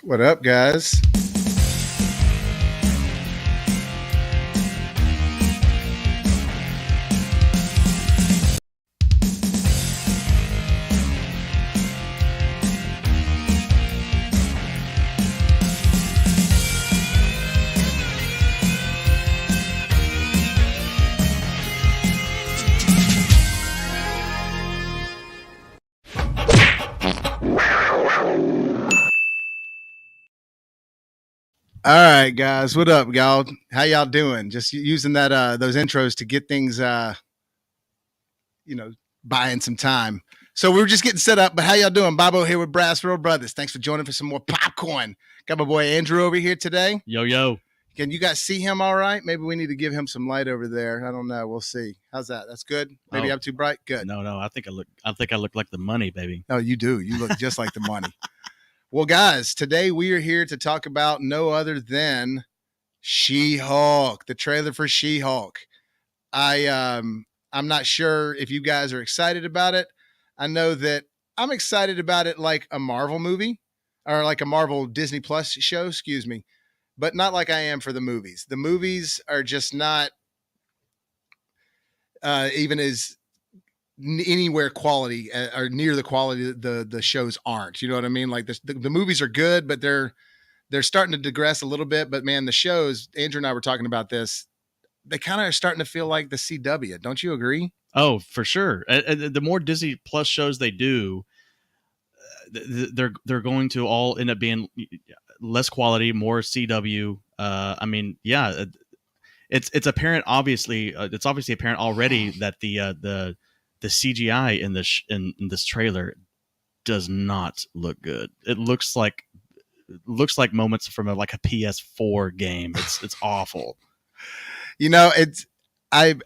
What up, guys? All right, guys. What up, y'all? How y'all doing? Just using that those intros to get things buying some time. So we were just getting set up, but how y'all doing? Bobo here with BrassReel Brothers. Thanks for joining for some more popcorn. Got my boy Andrew over here today. Yo. Can you guys see him all right? Maybe we need to give him some light over there. I don't know. We'll see. How's that? That's good. Maybe I'm too bright. Good. No. I think I look like the money, baby. No, you do. You look just like the money. Well, guys, today we are here to talk about no other than She-Hulk, the trailer for She-Hulk. I'm not sure if you guys are excited about it. I know that I'm excited about it like a Marvel movie or like a Marvel Disney Plus show, but not like I am for the movies. The movies are just not even as anywhere quality or near the quality that the shows aren't. You know what I mean? Like the movies are good, but they're starting to digress a little bit. But man, the shows, Andrew and I were talking about this, they kind of are starting to feel like the CW. Don't you agree? Oh, for sure. The more Disney Plus shows they do, they're going to all end up being less quality, more CW. It's apparent. Obviously, it's obviously apparent already that the CGI in this trailer does not look good. It looks like moments from a PS4 game. It's awful. You know, I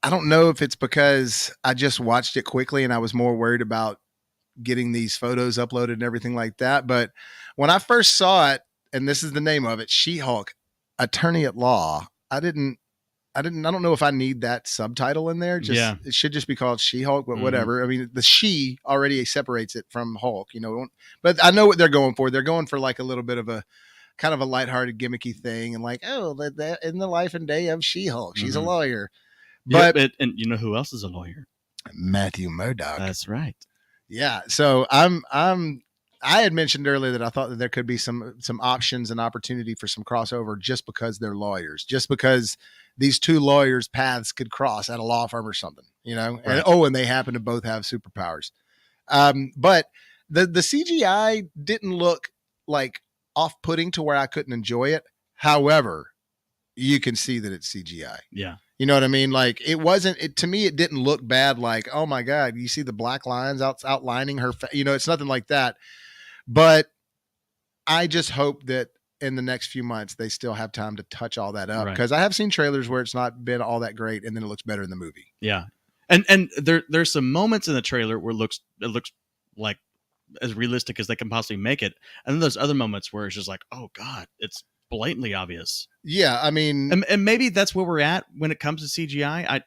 don't know if it's because I just watched it quickly and I was more worried about getting these photos uploaded and everything like that. But when I first saw it, and this is the name of it, She-Hulk, Attorney at Law, I don't know if I need that subtitle in there. It should just be called She-Hulk, but whatever. I mean, the she already separates it from Hulk, but I know what they're going for. They're going for like a little bit of a kind of a lighthearted gimmicky thing. And like, that in the life and day of She-Hulk, she's a lawyer. But and you know who else is a lawyer? Matthew Murdock. That's right. Yeah. So I had mentioned earlier that I thought that there could be some options and opportunity for some crossover just because they're lawyers, just because these two lawyers' paths could cross at a law firm or something, Right. And they happen to both have superpowers. But the CGI didn't look like off-putting to where I couldn't enjoy it. However, you can see that it's CGI. Yeah. You know what I mean? Like to me, it didn't look bad. Like, oh my God, you see the black lines outlining her. It's nothing like that. But I just hope that in the next few months, they still have time to touch all that up. Because I have seen trailers where it's not been all that great. And then it looks better in the movie. Yeah. And there's some moments in the trailer where it looks like as realistic as they can possibly make it. And then there's other moments where it's just like, oh God, it's blatantly obvious. Yeah, I mean, and maybe that's where we're at when it comes to CGI.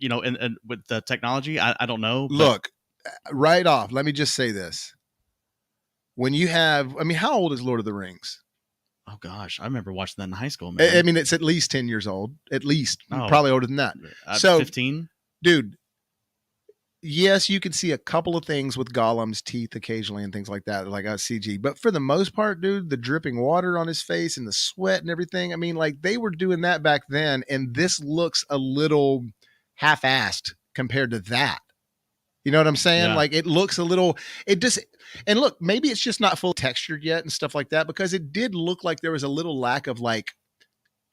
And with the technology, I don't know. Look, right off, let me just say this: when you have, how old is Lord of the Rings? Oh gosh, I remember watching that in high school, man. I mean, it's at least 10 years old, probably older than that. So 15, dude. Yes, you can see a couple of things with Gollum's teeth occasionally and things like that, like a CG. But for the most part, dude, the dripping water on his face and the sweat and everything, like they were doing that back then. And this looks a little half-assed compared to that. You know what I'm saying? Yeah. Like it looks a little, and look, maybe it's just not full textured yet and stuff like that, because it did look like there was a little lack of like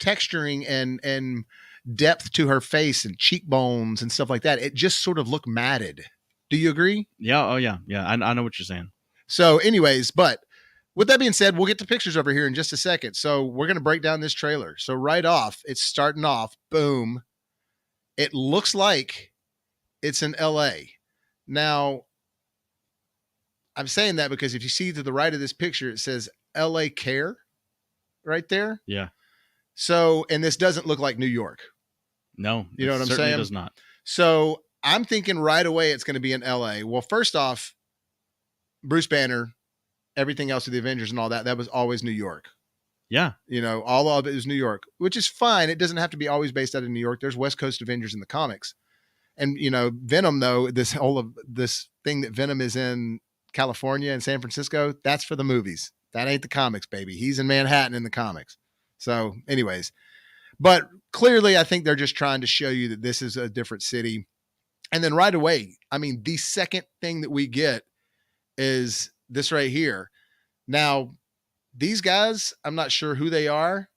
texturing and depth to her face and cheekbones and stuff like that. It just sort of looked matted. Do you agree? Yeah. Oh yeah. Yeah. I know what you're saying. So anyways, but with that being said, we'll get to pictures over here in just a second. So we're going to break down this trailer. So right off, it's starting off, boom. It looks like it's in LA. Now, I'm saying that because if you see to the right of this picture, it says LA Care right there. Yeah. So, and this doesn't look like New York. No, you know what I'm saying? It does not. So I'm thinking right away it's going to be in LA. Well, first off, Bruce Banner everything else of the Avengers and all that, that was always New York. Yeah. You know, all of it is New York, which is fine. It doesn't have to be always based out of New York. There's West Coast Avengers in the comics. And, you know, Venom, though, this whole of this thing that Venom is in California and San Francisco, that's for the movies. That ain't the comics, baby. He's in Manhattan in the comics. So, anyways, but clearly, I think they're just trying to show you that this is a different city. And then right away, I mean, the second thing that we get is this right here. Now, these guys, I'm not sure who they are.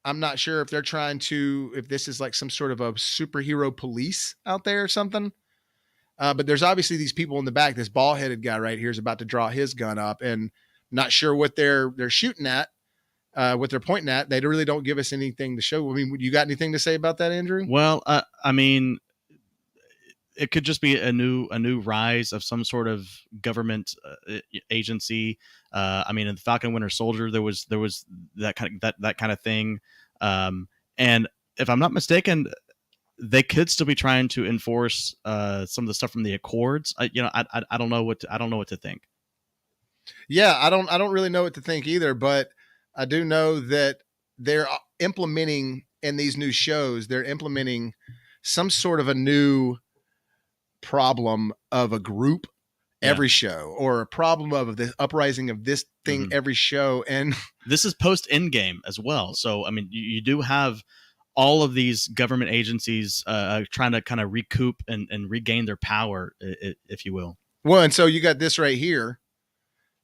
I'm not sure if they're trying to, if this is like some sort of a superhero police out there or something. But there's obviously these people in the back. This bald headed guy right here is about to draw his gun up, and not sure what they're shooting at, what they're pointing at. They really don't give us anything to show. I mean, you got anything to say about that, Andrew? Well, I mean, it could just be a new rise of some sort of government agency. I mean, in the Falcon Winter Soldier, there was that kind of thing. And if I'm not mistaken, they could still be trying to enforce some of the stuff from the Accords. I don't know what to think. Yeah, I don't really know what to think either, but I do know that they're implementing in these new shows, they're implementing some sort of a new problem of a group every show, or a problem of the uprising of this thing every show. And this is post Endgame as well. So, I mean, you do have all of these government agencies trying to kind of recoup and regain their power, if you will. Well, and so you got this right here.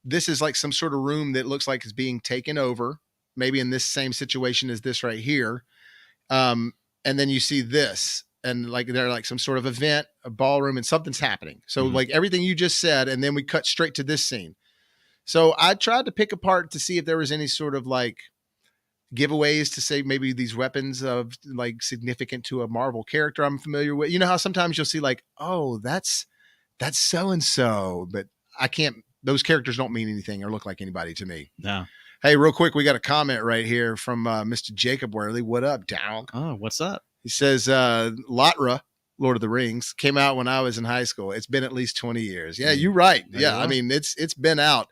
This is like some sort of room that looks like it's being taken over, maybe in this same situation as this right here. And then you see this, and like they're like some sort of event, a ballroom, and something's happening. So like everything you just said, and then we cut straight to this scene. So I tried to pick apart to see if there was any sort of like giveaways to say maybe these weapons of like significant to a Marvel character I'm familiar with. You know how sometimes you'll see like, oh, that's so and so, but I can't. Those characters don't mean anything or look like anybody to me. No. Hey, real quick, we got a comment right here from Mr. Jacob Worley. What up, dog? Oh, what's up? He says, Lotra, Lord of the Rings, came out when I was in high school. It's been at least 20 years. Yeah, you're right. Yeah, I mean, it's been out.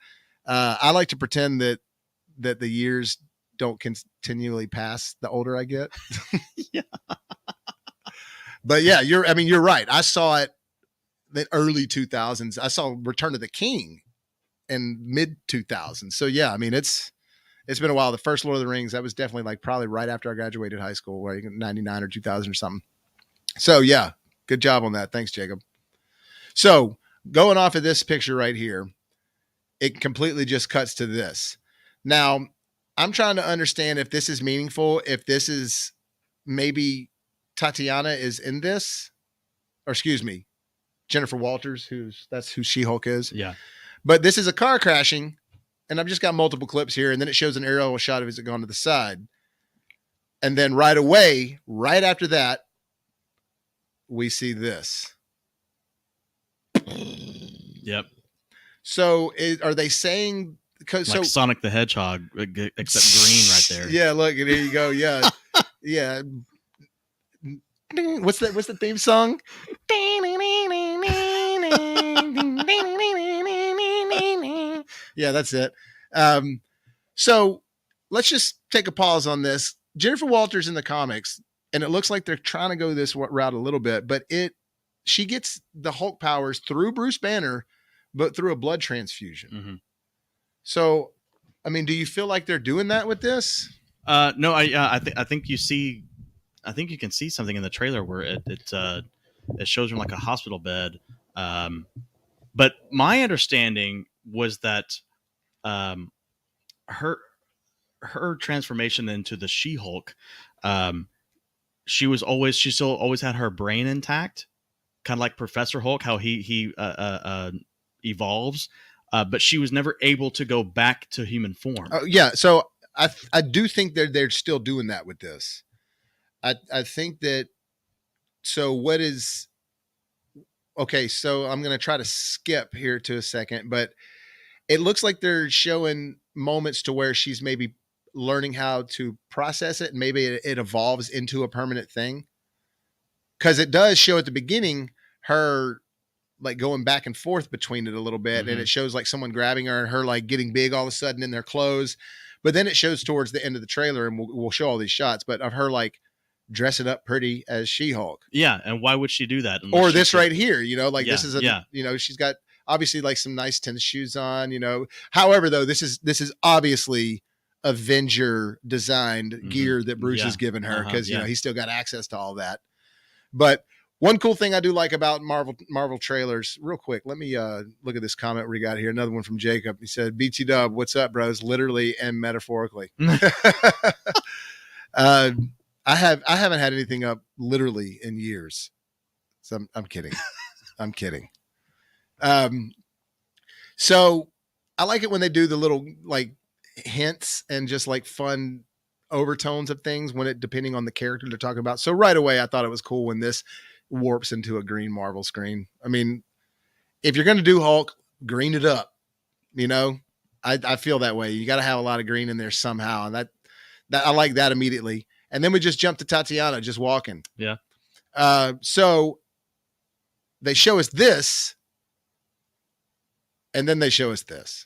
I like to pretend that the years don't continually pass the older I get. Yeah. But yeah, you're right. I saw it the early 2000s. I saw Return of the King in mid 2000s. So yeah, I mean, it's been a while. The first Lord of the Rings, that was definitely like probably right after I graduated high school, like 99 or 2000 or something. So yeah, good job on that. Thanks, Jacob. So going off of this picture right here, it completely just cuts to this. Now, I'm trying to understand if this is meaningful, if this is maybe Tatiana is in this, or excuse me, Jennifer Walters, that's who She-Hulk is. Yeah. But this is a car crashing, and I've just got multiple clips here, and then it shows an aerial shot of it going to the side. And then right away, right after that, we see this. Yep. So are they saying, because like Sonic the Hedgehog, except green right there? Yeah, look, there you go. Yeah. Yeah. What's the theme song? Yeah, that's it. So let's just take a pause on this. Jennifer Walters in the comics, and it looks like they're trying to go this route a little bit, but she gets the Hulk powers through Bruce Banner, but through a blood transfusion. Mm-hmm. So, I mean, do you feel like they're doing that with this? No, I think you see. I think you can see something in the trailer where it shows her in like a hospital bed. But my understanding was that her transformation into the She-Hulk, she still always had her brain intact, kind of like Professor Hulk, how he evolves, but she was never able to go back to human form. Yeah, so I do think they're still doing that with this. I think that. So what is okay? So I'm going to try to skip here to a second, but it looks like they're showing moments to where she's maybe learning how to process it, and maybe it evolves into a permanent thing. Because it does show at the beginning her like going back and forth between it a little bit, and it shows like someone grabbing her and her like getting big all of a sudden in their clothes. But then it shows towards the end of the trailer, and we'll show all these shots, but of her like dressing up pretty as She-Hulk. Yeah, and why would she do that? Or this right here, like Yeah, this is a, yeah. she's got obviously like some nice tennis shoes on. However, though, this is obviously Avenger designed gear that Bruce has given her, because he's still got access to all that. But one cool thing I do like about Marvel trailers, real quick, let me look at this comment we got here. Another one from Jacob. He said, BT Dub, what's up, bros? Literally and metaphorically. I haven't had anything up literally in years. So I'm kidding. I'm kidding. So I like it when they do the little like hints and just like fun overtones of things depending on the character they're talking about. So right away, I thought it was cool when this warps into a green Marvel screen. I mean, if you're going to do Hulk, green it up, I feel that way. You got to have a lot of green in there somehow. And that I like that immediately. And then we just jump to Tatiana just walking. Yeah. So they show us this, and then they show us this.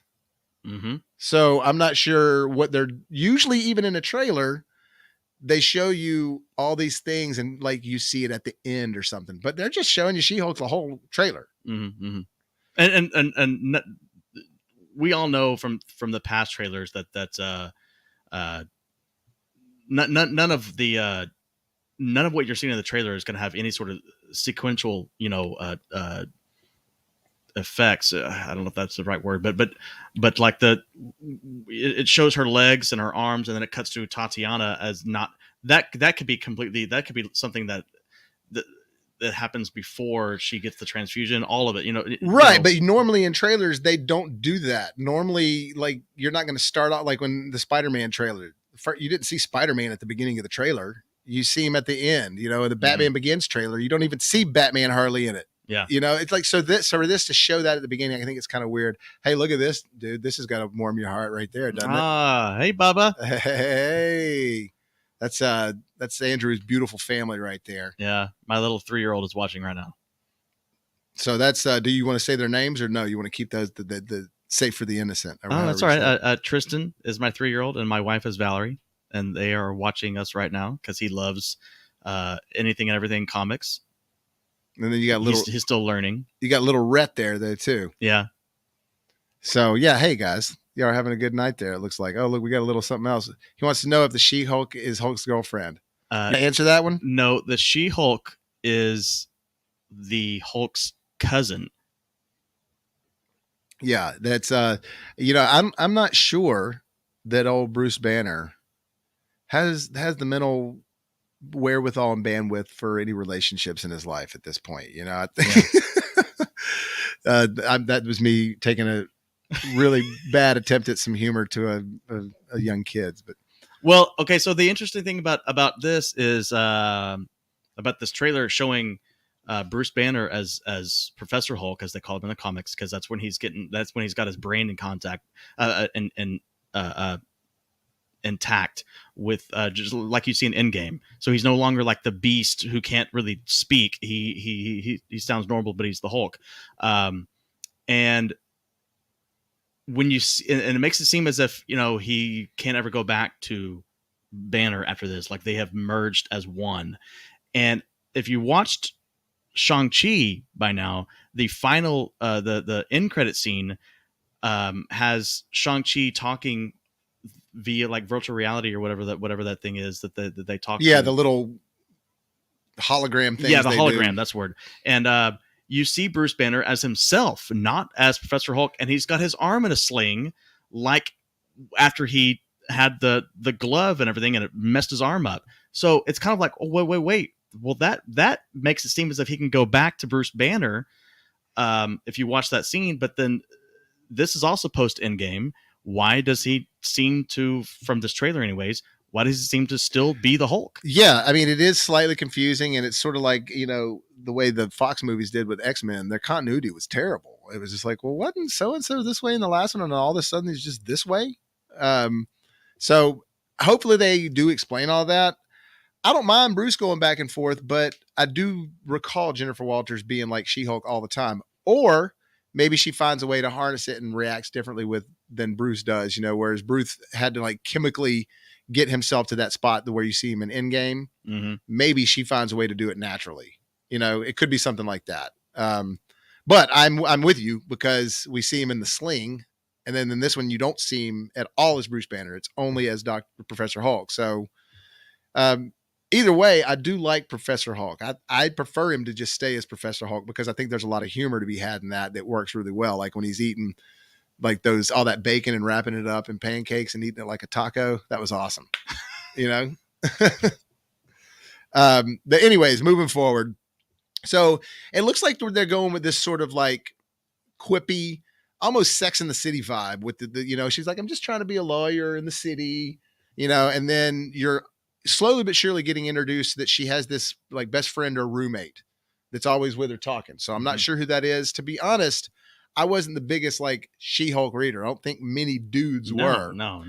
Mm-hmm. So I'm not sure what they're usually, even in a trailer, they show you all these things and like you see it at the end or something, but they're just showing you She-Hulk the whole trailer. Mm-hmm. And we all know from the past trailers that none of what you're seeing in the trailer is going to have any sort of sequential, effects. I don't know if that's the right word, but like it shows her legs and her arms, and then it cuts to Tatiana as not that could be something that happens before she gets the transfusion, all of it, right. But normally in trailers, they don't do that. Normally, like you're not going to start out like when the Spider-Man trailer, you didn't see Spider-Man at the beginning of the trailer. You see him at the end, in the Batman Begins trailer, you don't even see Batman hardly in it. Yeah. It's like, so for this to show that at the beginning, I think it's kind of weird. Hey, look at this, dude. This has got to warm your heart right there, doesn't it? Hey, Bubba. Hey, that's Andrew's beautiful family right there. Yeah. My little 3-year-old is watching right now. So that's, do you want to say their names or no? You want to keep those, the safe for the innocent? Oh, that's all right. Tristan is my 3-year-old and my wife is Valerie, and they are watching us right now because he loves anything and everything comics. And then you got he's still learning. You got little Rhett there too. Yeah. So yeah, hey guys, you are having a good night there. It looks like. Oh look, we got a little something else. He wants to know if the She-Hulk is Hulk's girlfriend. Answer that one. No, the She-Hulk is the Hulk's cousin. Yeah, that's I'm not sure that old Bruce Banner has the mental wherewithal and bandwidth for any relationships in his life at this point. I think that was me taking a really bad attempt at some humor to a young kids. But well, okay. So the interesting thing about this is about this trailer showing Bruce Banner as Professor Hulk, as they call him in the comics, because that's when he's got his brain in contact and intact with just like you see in Endgame. So he's no longer like the Beast who can't really speak. He sounds normal, but he's the Hulk. And when you see, and it makes it seem as if he can't ever go back to Banner after this. Like they have merged as one. And if you watched Shang-Chi by now, the final the end credit scene has Shang-Chi talking via like virtual reality or whatever that thing is that they talk. Yeah, the little hologram thing. Yeah, the hologram. That's the word. And you see Bruce Banner as himself, not as Professor Hulk, and he's got his arm in a sling, like after he had the glove and everything, and it messed his arm up. So it's kind of like, oh wait. Well, that makes it seem as if he can go back to Bruce Banner if you watch that scene. But then this is also post Endgame. Why does he seem to, from this trailer anyways, why does he seem to still be the Hulk? Yeah, I mean, it is slightly confusing, and it's sort of like, the way the Fox movies did with X-Men, their continuity was terrible. It was just like, well, wasn't so-and-so this way in the last one, and all of a sudden he's just this way? So hopefully they do explain all that. I don't mind Bruce going back and forth, but I do recall Jennifer Walters being like She-Hulk all the time. or maybe she finds a way to harness it and reacts differently with than Bruce does, whereas Bruce had to like chemically get himself to that spot where you see him in Endgame. Mm-hmm. Maybe she finds a way to do it naturally. It could be something like that. But I'm with you because we see him in the sling, and then in this one you don't see him at all as Bruce Banner. It's only as Professor Hulk. So um, either way, I do like Professor Hulk. I prefer him to just stay as Professor Hulk because I think there's a lot of humor to be had in that works really well. Like when he's eating like all that bacon and wrapping it up in pancakes and eating it like a taco. That was awesome. But anyways, moving forward. So it looks like they're going with this sort of like quippy, almost Sex in the City vibe with she's like, I'm just trying to be a lawyer in the city, and then you're slowly but surely getting introduced that she has this like best friend or roommate that's always with her talking. So I'm not sure who that is. To be honest, I wasn't the biggest like She-Hulk reader. I don't think many dudes were. No.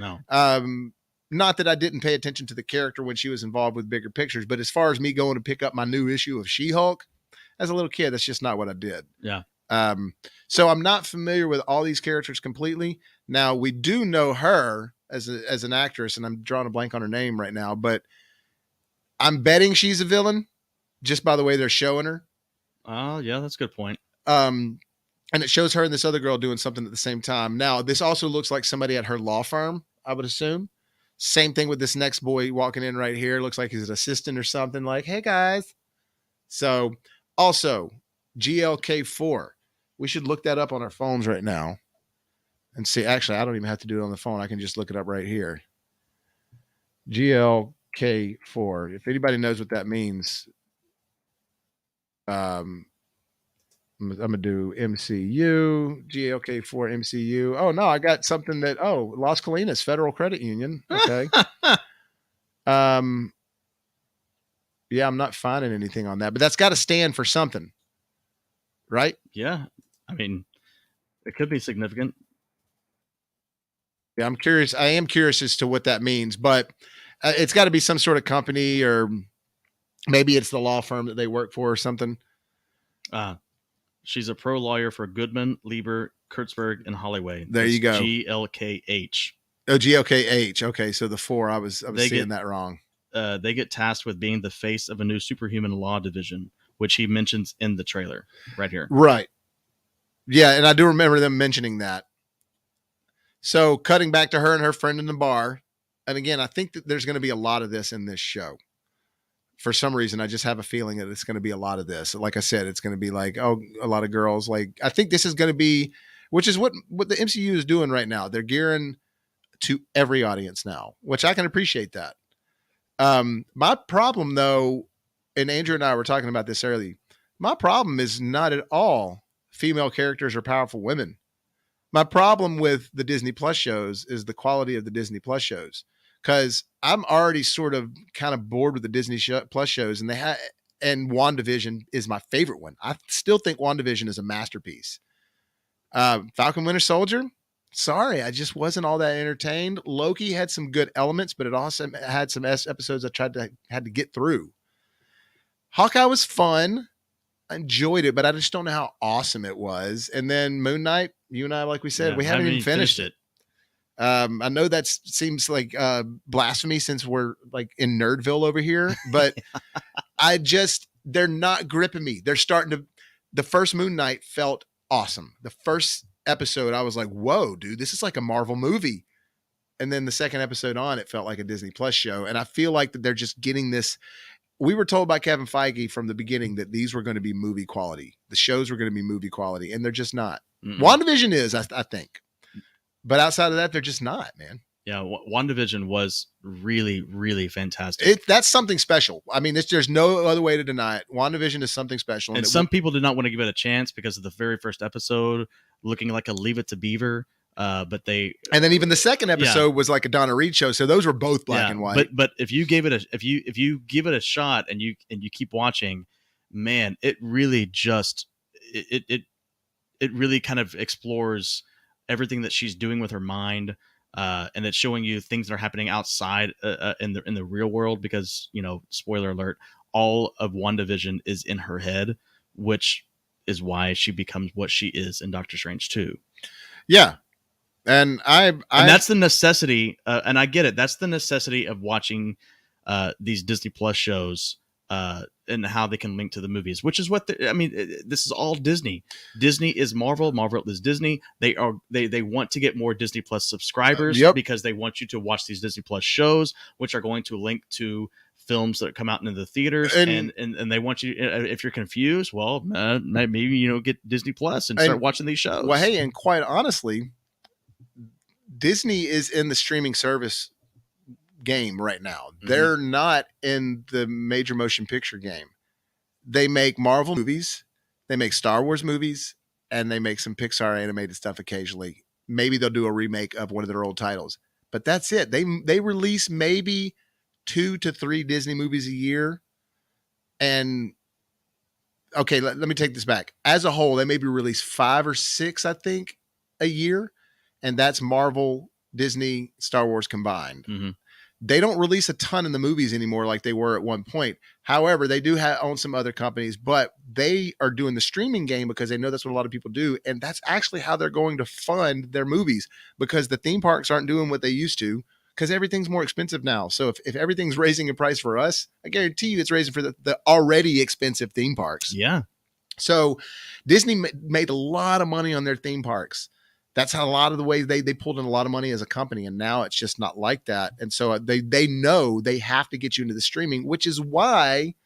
Not that I didn't pay attention to the character when she was involved with bigger pictures, but as far as me going to pick up my new issue of She-Hulk, as a little kid, that's just not what I did. Yeah. So I'm not familiar with all these characters completely. Now we do know her as an actress, and I'm drawing a blank on her name right now, but I'm betting she's a villain just by the way they're showing her. Oh, yeah, that's a good point. And it shows her and this other girl doing something at the same time. Now, this also looks like somebody at her law firm, I would assume. Same thing with this next boy walking in right here. Looks like he's an assistant or something like, hey, guys. So also, GLK4. We should look that up on our phones right now and see. Actually, I don't even have to do it on the phone. I can just look it up right here. GLK4. If anybody knows what that means, I'm going to do MCU, GLK4 MCU. Oh, no, I got something Las Colinas Federal Credit Union. Okay. Yeah, I'm not finding anything on that, but that's got to stand for something, right? Yeah. I mean, it could be significant. Yeah, I'm curious. I am curious as to what that means, but it's got to be some sort of company, or maybe it's the law firm that they work for or something. She's a pro lawyer for Goodman, Lieber, Kurtzberg, and Holloway. There you go. GLKH. Oh, GLKH. Okay, so the 4, I was seeing that wrong. They get tasked with being the face of a new superhuman law division, which he mentions in the trailer right here. Right. Yeah, and I do remember them mentioning that. So cutting back to her and her friend in the bar. And again, I think that there's going to be a lot of this in this show. For some reason, I just have a feeling that it's going to be a lot of this. Like I said, it's going to be like, a lot of girls. Like, I think this is going to be, which is what the MCU is doing right now. They're gearing to every audience now, which I can appreciate that. My problem, though, and Andrew and I were talking about this earlier, my problem is not at all female characters or powerful women. My problem with the Disney Plus shows is the quality of the Disney Plus shows, because I'm already sort of kind of bored with the Disney Plus shows, and WandaVision is my favorite one. I still think WandaVision is a masterpiece. Falcon Winter Soldier, sorry, I just wasn't all that entertained. Loki had some good elements, but it also had some episodes I had to get through. Hawkeye was fun. I enjoyed it, but I just don't know how awesome it was. And then Moon Knight, you and I, like we said, we haven't even finished it. I know that seems like blasphemy since we're like in Nerdville over here, but they're not gripping me. They're starting to, the first Moon Knight felt awesome. The first episode, I was like, whoa, dude, this is like a Marvel movie. And then the second episode on, it felt like a Disney Plus show. And I feel like that they're just getting this. We were told by Kevin Feige from the beginning that these were going to be movie quality. The shows were going to be movie quality, and they're just not. WandaVision is, I think. But outside of that, they're just not, man. Yeah, WandaVision was really, really fantastic. That's something special. I mean, there's no other way to deny it. WandaVision is something special. And some people did not want to give it a chance because of the very first episode looking like a Leave It to Beaver. And then even the second episode was like a Donna Reed show. So those were both black and white. But if you give it if you give it a shot and you keep watching, man, it really just it really kind of explores everything that she's doing with her mind, and it's showing you things that are happening outside in the real world, because spoiler alert, all of WandaVision is in her head, which is why she becomes what she is in Doctor Strange 2. Yeah. And and that's the necessity, and I get it. That's the necessity of watching these Disney Plus shows and how they can link to the movies, which is what this is all Disney. Disney is Marvel. Marvel is Disney. They want to get more Disney Plus subscribers because they want you to watch these Disney Plus shows, which are going to link to films that come out into the theaters, and they want you. If you're confused, well, maybe get Disney Plus and start watching these shows. Well, hey, and quite honestly, Disney is in the streaming service game right now. Mm-hmm. They're not in the major motion picture game. They make Marvel movies, they make Star Wars movies, and they make some Pixar animated stuff occasionally. Maybe they'll do a remake of one of their old titles, but that's it. They release maybe 2 to 3 Disney movies a year. And okay, let me take this back. As a whole, they maybe release 5 or 6, I think, a year. And that's Marvel, Disney, Star Wars combined. Mm-hmm. They don't release a ton in the movies anymore like they were at one point. However, they do own some other companies, but they are doing the streaming game because they know that's what a lot of people do. And that's actually how they're going to fund their movies, because the theme parks aren't doing what they used to, because everything's more expensive now. So if everything's raising in price for us, I guarantee you it's raising for the already expensive theme parks. Yeah. So Disney made a lot of money on their theme parks. That's how a lot of the ways they pulled in a lot of money as a company, and now it's just not like that. And so they know they have to get you into the streaming, which is why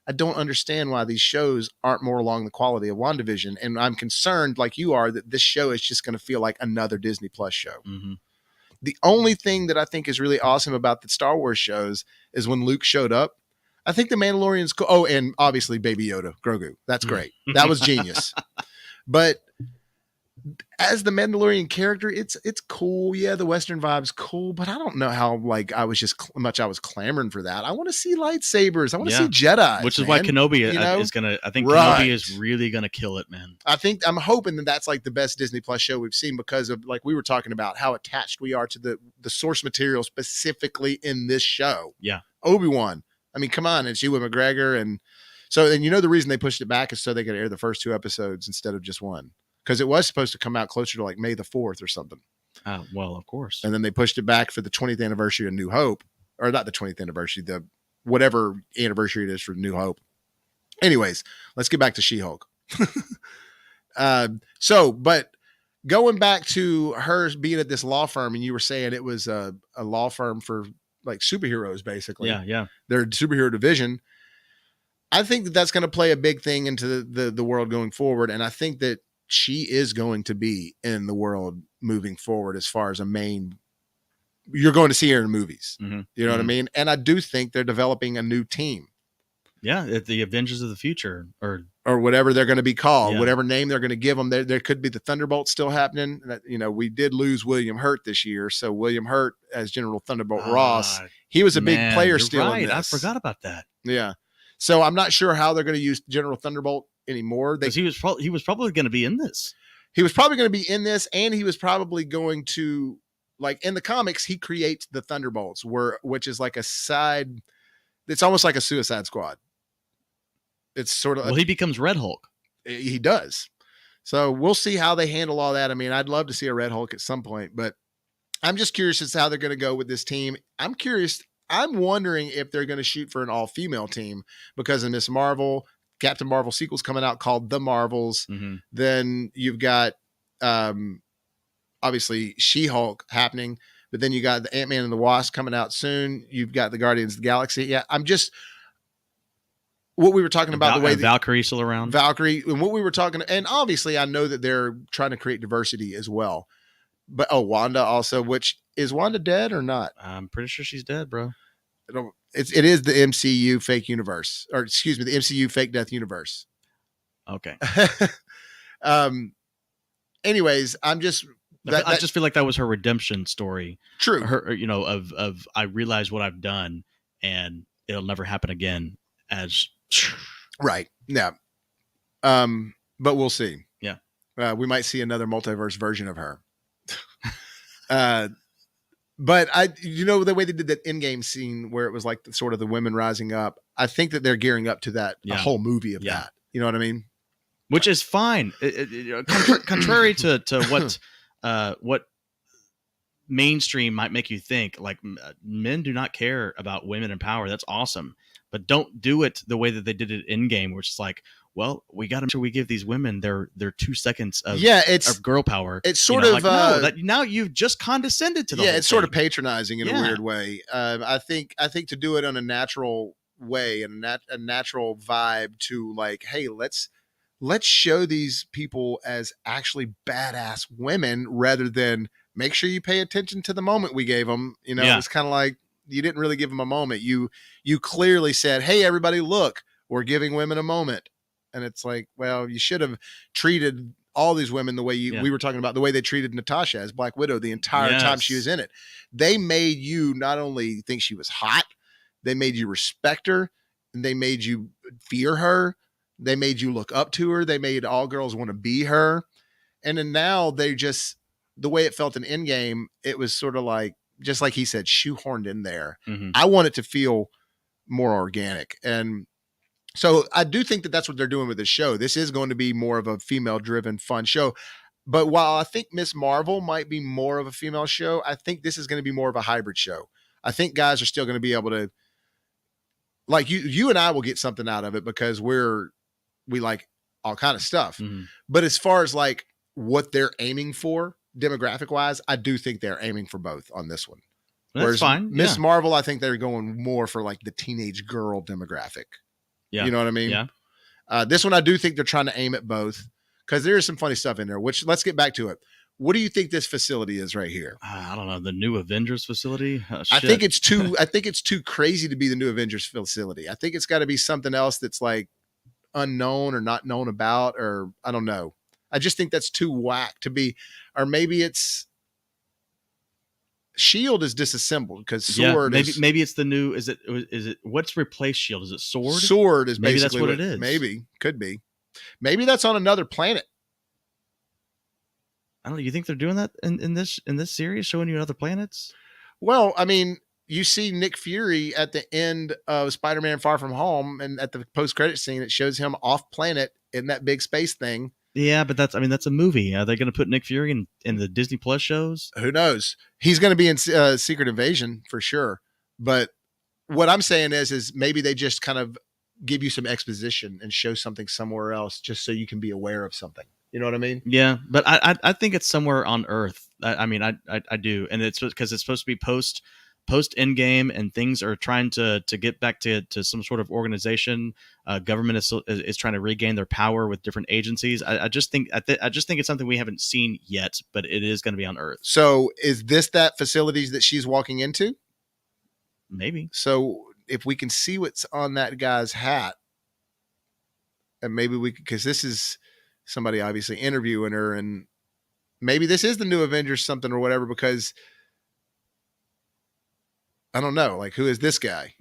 I don't understand why these shows aren't more along the quality of WandaVision. And I'm concerned, like you are, that this show is just going to feel like another Disney Plus show. Mm-hmm. The only thing that I think is really awesome about the Star Wars shows is when Luke showed up. I think the Mandalorian's cool. Oh, and obviously Baby Yoda, Grogu. That's great. That was genius. But as the Mandalorian character, it's cool. Yeah, the Western vibe's cool, but I don't know how I was clamoring for that. I want to see lightsabers. I want to see Jedi, which is why Kenobi is gonna. I think Kenobi is really gonna kill it, man. I'm hoping that's like the best Disney Plus show we've seen, because of, like we were talking about, how attached we are to the source material specifically in this show. Yeah, Obi-Wan. I mean, come on, it's Ewan McGregor, and the reason they pushed it back is so they could air the first 2 episodes instead of just one. Because it was supposed to come out closer to like May the 4th or something. Well, of course. And then they pushed it back for the 20th anniversary of New Hope. Or not the 20th anniversary, the whatever anniversary it is for New Hope. Anyways, let's get back to She-Hulk. But going back to her being at this law firm, and you were saying it was a law firm for like superheroes, basically. Yeah. Their superhero division. I think that's going to play a big thing into the world going forward. And I think that she is going to be in the world moving forward as far as a main. You're going to see her in movies. Mm-hmm. You know what I mean? And I do think they're developing a new team. Yeah, the Avengers of the Future, or whatever they're going to be called, whatever name they're going to give them. There could be the Thunderbolts still happening. We did lose William Hurt this year, so William Hurt as General Thunderbolt Ross, he was a big player still. Right, in this. I forgot about that. Yeah, so I'm not sure how they're going to use General Thunderbolt anymore. Because he was probably going to be in this. He was probably going to be in this, and he was probably going to, like in the comics, he creates the Thunderbolts, which is like a side. It's almost like a Suicide Squad. It's sort of he becomes Red Hulk. He does. So we'll see how they handle all that. I mean, I'd love to see a Red Hulk at some point, but I'm just curious as to how they're going to go with this team. I'm curious. I'm wondering if they're going to shoot for an all-female team, because in Miss Marvel, Captain Marvel sequel's coming out called The Marvels. Mm-hmm. Then you've got obviously She-Hulk happening, but then you got the Ant-Man and the Wasp coming out soon. You've got the Guardians of the Galaxy. Yeah, I'm just what we were talking about, the way Valkyrie's still around. Valkyrie, and what we were talking, and obviously I know that they're trying to create diversity as well. But Wanda also, which is Wanda dead or not? I'm pretty sure she's dead, bro. It is the MCU fake universe, or excuse me, the MCU fake death universe. Okay. Anyways, I just feel like that was her redemption story. True. Her, of I realize what I've done, and it'll never happen again. Right. Yeah. But we'll see. Yeah. We might see another multiverse version of her. But the way they did that Endgame scene where it was like sort of the women rising up, I think that they're gearing up to that, a whole movie of that. You know what I mean? which is fine. Contrary to what mainstream might make you think, like men do not care about women in power. That's awesome, but don't do it the way that they did it in game, which is like, well, we got to make sure we give these women their 2 seconds of girl power. It's sort of like, no, that now you've just condescended to the whole it's thing. sort of patronizing in a weird way. I think to do it on a natural way and a natural vibe to like, hey, let's show these people as actually badass women rather than make sure you pay attention to the moment we gave them. You know, it's kind of like you didn't really give them a moment. You clearly said, hey, everybody, look, we're giving women a moment. And it's like, well, you should have treated all these women the way we were talking about, the way they treated Natasha as Black Widow the entire time she was in it. They made you not only think she was hot, they made you respect her, and they made you fear her. They made you look up to her. They made all girls want to be her. And then now they just, the way it felt in Endgame, it was sort of like, just like he said, shoehorned in there. Mm-hmm. I want it to feel more organic. And so I do think that that's what they're doing with this show. This is going to be more of a female-driven, fun show. But while I think Miss Marvel might be more of a female show, I think this is going to be more of a hybrid show. I think guys are still going to be able to, like you and I will get something out of it because we like all kind of stuff. Mm-hmm. But as far as like what they're aiming for demographic-wise, I do think they're aiming for both on this one. That's whereas fine. Miss Marvel, I think they're going more for like the teenage girl demographic. Yeah. You know what I mean? Yeah. This one, I do think they're trying to aim at both because there is some funny stuff in there, which let's get back to it. What do you think this facility is right here? I don't know. The new Avengers facility. I think it's too crazy to be the new Avengers facility. I think it's got to be something else that's like unknown or not known about, or I don't know. I just think that's too whack to be, or maybe it's Shield is disassembled because Sword. Maybe it's the new. Is it what's replaced Shield? Is it Sword? Sword is maybe basically that's what it is. Maybe could be. Maybe that's on another planet. I don't know. You think they're doing that in this series, showing you other planets? Well, I mean, you see Nick Fury at the end of Spider-Man: Far From Home, and at the post-credit scene, it shows him off planet in that big space thing. Yeah, but that's a movie. Are they going to put Nick Fury in the Disney Plus shows? Who knows? He's going to be in Secret Invasion for sure. But what I'm saying is maybe they just kind of give you some exposition and show something somewhere else just so you can be aware of something. You know what I mean? Yeah, but I think it's somewhere on Earth. I do, and it's because it's supposed to be post Endgame, and things are trying to get back to some sort of organization. Government is trying to regain their power with different agencies. I just think it's something we haven't seen yet, but it is going to be on Earth. So is this that facilities that she's walking into? Maybe. So if we can see what's on that guy's hat, and maybe we could, because this is somebody obviously interviewing her, and maybe this is the new Avengers something or whatever, because I don't know, like, who is this guy?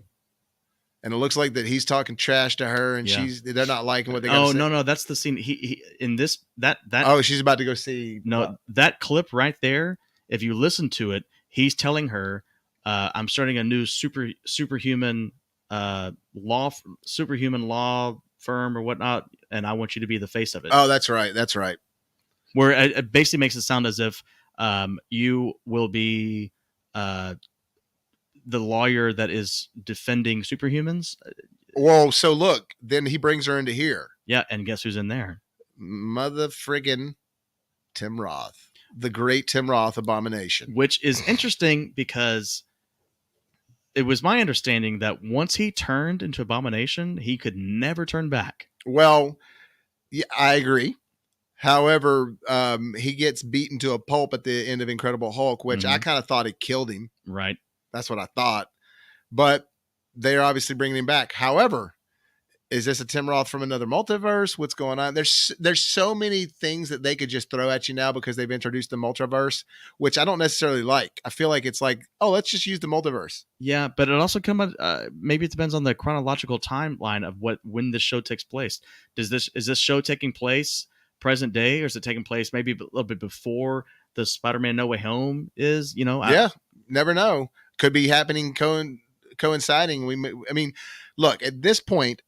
And it looks like that he's talking trash to her, and they're not liking what they got to say. No, that's the scene. He in this that Oh, she's about to go see. No, that clip right there. If you listen to it, he's telling her, "I'm starting a new superhuman law firm or whatnot, and I want you to be the face of it." Oh, that's right. That's right. Where it basically makes it sound as if you will be the lawyer that is defending superhumans. Whoa, so look, then he brings her into here. Yeah, and guess who's in there? Mother friggin' Tim Roth. The great Tim Roth Abomination. Which is interesting because it was my understanding that once he turned into Abomination, he could never turn back. Well, yeah, I agree. However, he gets beaten to a pulp at the end of Incredible Hulk, which I kind of thought it killed him. Right. That's what I thought. But they're obviously bringing him back. However, is this a Tim Roth from another multiverse? What's going on? There's so many things that they could just throw at you now because they've introduced the multiverse, which I don't necessarily like. I feel like it's like, oh, let's just use the multiverse. Yeah, but it also maybe it depends on the chronological timeline of when this show takes place. Is this show taking place present day, or is it taking place maybe a little bit before the Spider-Man No Way Home is? Never know. Could be happening coinciding. I mean, look, at this point,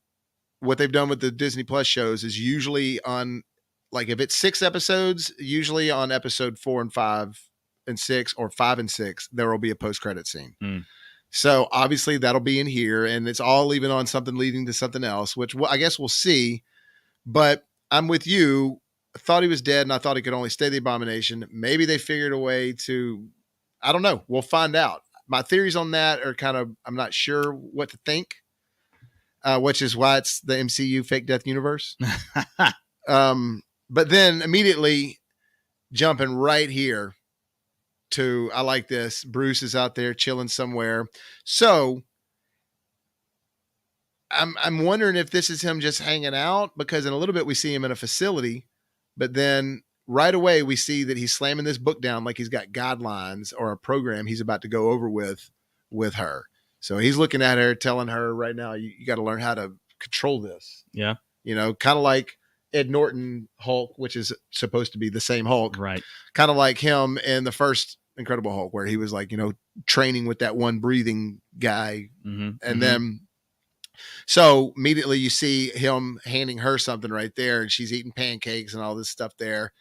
what they've done with the Disney Plus shows is usually on, like, if it's 6 episodes, usually on episode 4 and 5 and 6, or 5 and 6, there will be a post-credit scene. So obviously that'll be in here, and it's all even on something leading to something else, which I guess we'll see. But I'm with you. I thought he was dead, and I thought he could only stay the Abomination. Maybe they figured a way to, I don't know. We'll find out. My theories on that are kind of, I'm not sure what to think, which is why it's the MCU fake death universe. But then immediately jumping right here to, I like this. Bruce is out there chilling somewhere. So I'm wondering if this is him just hanging out, because in a little bit we see him in a facility, but then right away we see that he's slamming this book down like he's got guidelines or a program he's about to go over with her. So he's looking at her, telling her right now, you got to learn how to control this. Yeah. Kind of like Ed Norton Hulk, which is supposed to be the same Hulk. Right. Kind of like him in the first Incredible Hulk, where he was like, training with that one breathing guy. And then, so immediately you see him handing her something right there, and she's eating pancakes and all this stuff there.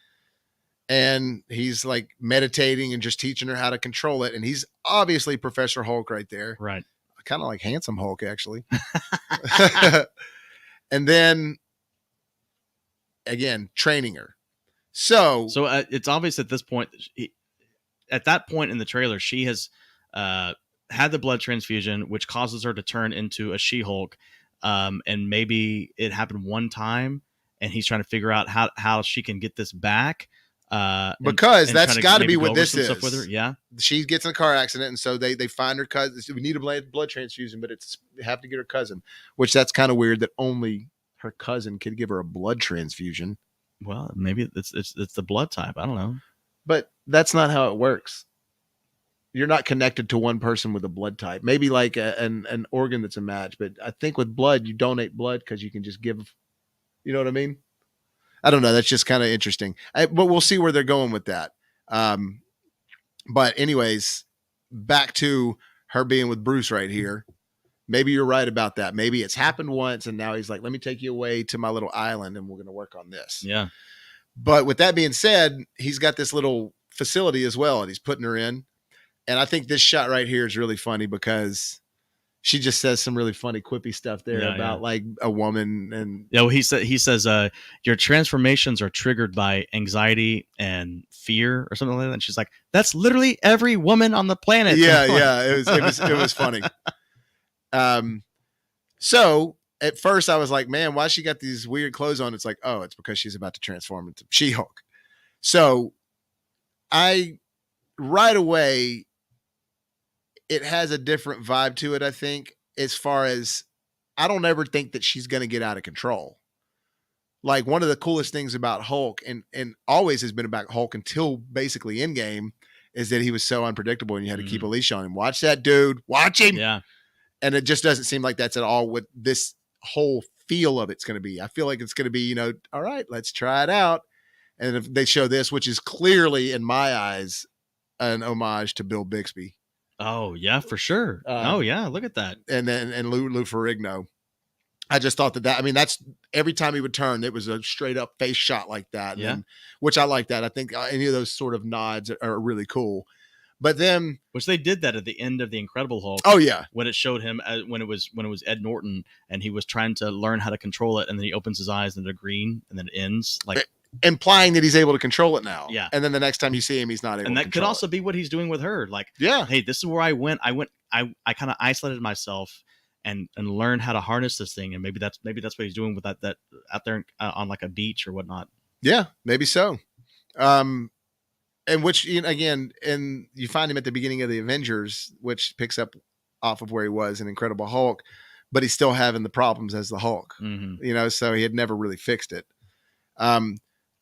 And he's like meditating and just teaching her how to control it. And he's obviously Professor Hulk right there. Right. Kind of like Handsome Hulk, actually. And then again, training her. So it's obvious at this point, at that point in the trailer, she has had the blood transfusion, which causes her to turn into a She-Hulk. And maybe it happened one time, and he's trying to figure out how she can get this back. Because and that's got to be what this is. With her. Yeah, she gets in a car accident, and so they find her cousin. We need a blood transfusion, but they have to get her cousin, which that's kind of weird that only her cousin could give her a blood transfusion. Well, maybe it's the blood type. I don't know, but that's not how it works. You're not connected to one person with a blood type. Maybe like an organ that's a match, but I think with blood, you donate blood because you can just give. You know what I mean? I don't know. That's just kind of interesting. But we'll see where they're going with that. But anyways, back to her being with Bruce right here. Maybe you're right about that. Maybe it's happened once, and now he's like, let me take you away to my little island, and we're going to work on this. Yeah. But with that being said, he's got this little facility as well, and he's putting her in. And I think this shot right here is really funny because she just says some really funny, quippy stuff there about like a woman. And well, he says, your transformations are triggered by anxiety and fear or something like that. And she's like, that's literally every woman on the planet. Yeah. It was funny. So at first I was like, man, why she got these weird clothes on? It's like, oh, it's because she's about to transform into She-Hulk. So right away, it has a different vibe to it, I think, as far as I don't ever think that she's going to get out of control. Like, one of the coolest things about Hulk, and always has been about Hulk until basically Endgame, is that he was so unpredictable and you had to keep a leash on him. Watch that dude. Watch him. Yeah. And it just doesn't seem like that's at all what this whole feel of it's going to be. I feel like it's going to be, all right, let's try it out. And if they show this, which is clearly, in my eyes, an homage to Bill Bixby. Oh yeah, for sure. Oh yeah, look at that. And Lou Ferrigno. I just thought that I mean, that's every time he would turn, it was a straight up face shot like that. Yeah. Which I like that. I think any of those sort of nods are really cool. But then, which they did that at the end of the Incredible Hulk. Oh yeah, when it showed him when it was Ed Norton and he was trying to learn how to control it, and then he opens his eyes and they're green, and then it ends like. Implying that he's able to control it now. Yeah. And then the next time you see him, he's not able to. And that could also be what he's doing with her. Like, yeah, hey, this is where I went. I kind of isolated myself and learned how to harness this thing. And maybe that's what he's doing with that out there on like a beach or whatnot. Yeah, maybe so. And which, again, and you find him at the beginning of the Avengers, which picks up off of where he was in Incredible Hulk, but he's still having the problems as the Hulk, so he had never really fixed it.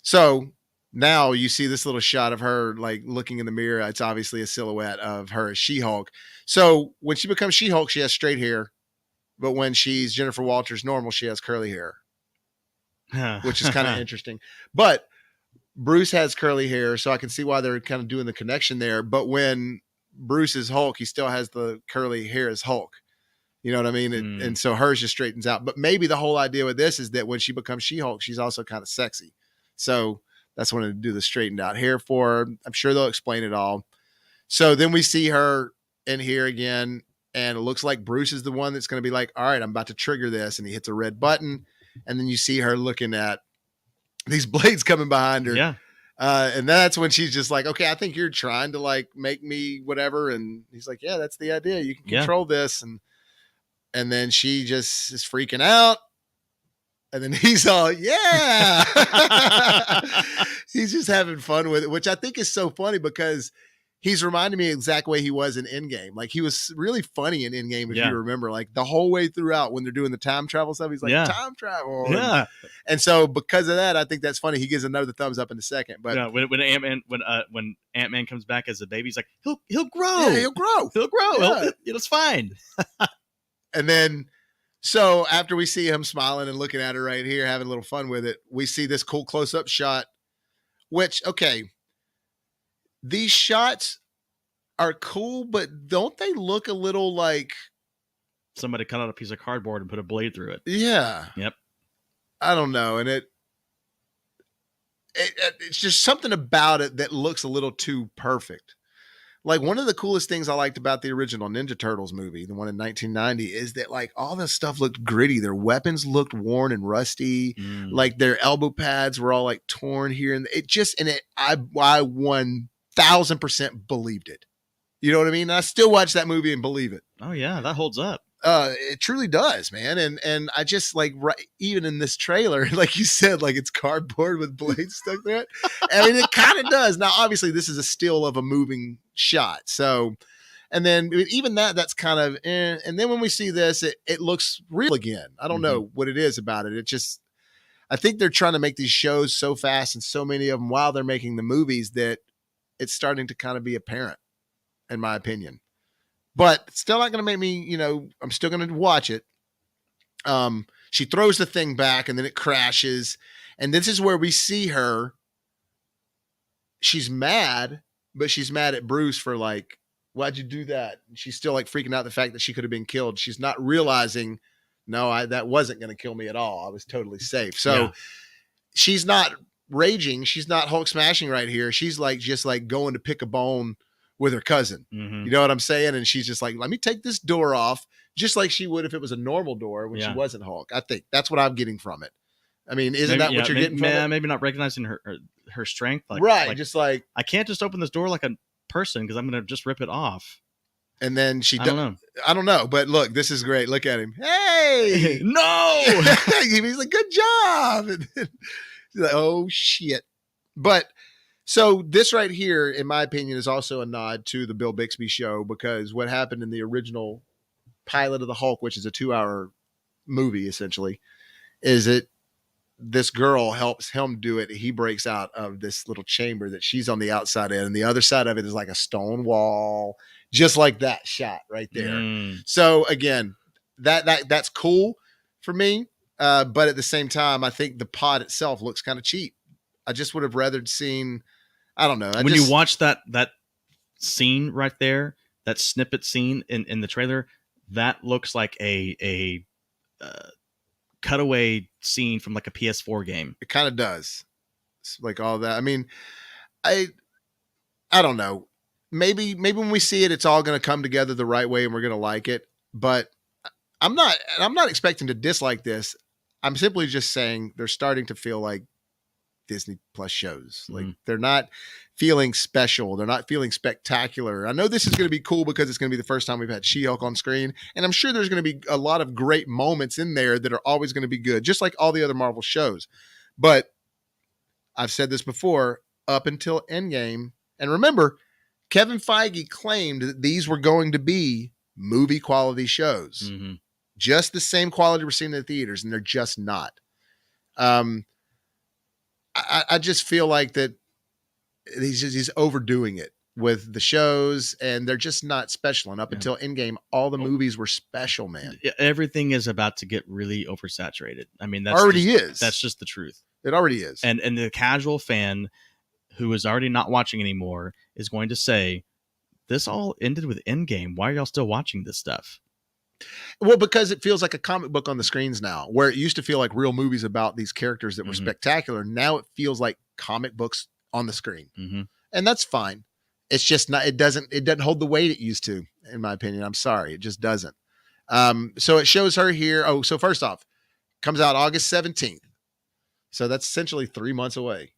So now you see this little shot of her like looking in the mirror. It's obviously a silhouette of her as She-Hulk. So when she becomes She-Hulk, she has straight hair, but when she's Jennifer Walters normal, she has curly hair, which is kind of interesting. But Bruce has curly hair, so I can see why they're kind of doing the connection there. But when Bruce is Hulk, he still has the curly hair as Hulk. You know what I mean? And so hers just straightens out. But maybe the whole idea with this is that when she becomes She-Hulk, she's also kind of sexy. So that's when to do the straightened out hair for her. I'm sure they'll explain it all. So then we see her in here again, and it looks like Bruce is the one that's going to be like, all right, I'm about to trigger this. And he hits a red button. And then you see her looking at these blades coming behind her. Yeah. And that's when she's just like, okay, I think you're trying to like make me whatever. And he's like, yeah, that's the idea. You can control this. And then she just is freaking out. And then he's all, yeah. He's just having fun with it, which I think is so funny because he's reminding me the exact way he was in Endgame. Like he was really funny in Endgame, if you remember, like the whole way throughout when they're doing the time travel stuff, he's like, time travel. Yeah. And so because of that, I think that's funny. He gives another thumbs up in a second. But yeah, when Ant-Man comes back as a baby, he's like, he'll grow. Yeah, he'll grow. He'll grow. Yeah. It's fine. And then, so after we see him smiling and looking at her right here, having a little fun with it, we see this cool close-up shot, which, okay, these shots are cool, but don't they look a little like somebody cut out a piece of cardboard and put a blade through it? Yeah. Yep. I don't know. And it's just something about it that looks a little too perfect. Like one of the coolest things I liked about the original Ninja Turtles movie, the one in 1990, is that like all this stuff looked gritty. Their weapons looked worn and rusty. Like their elbow pads were all like torn here. And I 1000% believed it. You know what I mean? I still watch that movie and believe it. Oh yeah, that holds up. It truly does, man. And I just like, even in this trailer, like you said, like it's cardboard with blades stuck through it. I mean, it kind of does. Now, obviously this is a still of a moving shot. So, and then even that's kind of, and then when we see this, it looks real again. I don't know what it is about it. It just, I think they're trying to make these shows so fast and so many of them while they're making the movies that it's starting to kind of be apparent, in my opinion. But it's still not going to make me, I'm still going to watch it. She throws the thing back and then it crashes. And this is where we see her. She's mad, but she's mad at Bruce for like, why'd you do that? And she's still like freaking out the fact that she could have been killed. She's not realizing, no, that wasn't going to kill me at all. I was totally safe. So she's not raging. She's not Hulk smashing right here. She's like, just like going to pick a bone with her cousin. You know what I'm saying? And she's just like, let me take this door off, just like she would if it was a normal door when she wasn't Hulk. I think that's what I'm getting from it. I mean, isn't that what you're getting from it? Maybe not recognizing her strength. Like, right. Like, just like, I can't just open this door like a person because I'm going to just rip it off. And then I don't know. But look, this is great. Look at him. Hey, no. He's like, good job. And then, she's like, oh shit. But so this right here, in my opinion, is also a nod to the Bill Bixby show, because what happened in the original pilot of the Hulk, which is a 2-hour movie, essentially, is that this girl helps him do it. He breaks out of this little chamber that she's on the outside in, and the other side of it is like a stone wall, just like that shot right there. So again, that's cool for me. But at the same time, I think the pod itself looks kind of cheap. I just would have rather seen, I don't know. You watch that scene right there, that snippet scene in the trailer, that looks like a cutaway scene from like a PS4 game. It kind of does. It's like all that. I mean, I don't know. Maybe when we see it, it's all going to come together the right way and we're going to like it. But I'm not expecting to dislike this. I'm simply just saying they're starting to feel like Disney Plus shows. Like they're not feeling special. They're not feeling spectacular. I know this is going to be cool because it's going to be the first time we've had She-Hulk on screen. And I'm sure there's going to be a lot of great moments in there that are always going to be good, just like all the other Marvel shows. But I've said this before, up until Endgame. And remember, Kevin Feige claimed that these were going to be movie quality shows. Just the same quality we're seeing in the theaters, and they're just not. I just feel like that he's overdoing it with the shows, and they're just not special. And up until Endgame, all the movies were special, man. Everything is about to get really oversaturated. I mean, that's just the truth. It already is. And the casual fan who is already not watching anymore is going to say, this all ended with Endgame. Why are y'all still watching this stuff? Well, because it feels like a comic book on the screens now, where it used to feel like real movies about these characters that were spectacular. Now it feels like comic books on the screen, and that's fine. It's just not. It doesn't hold the weight it used to, in my opinion. I'm sorry, it just doesn't. So it shows her here. Oh, so first off, comes out August 17th. So that's essentially 3 months away.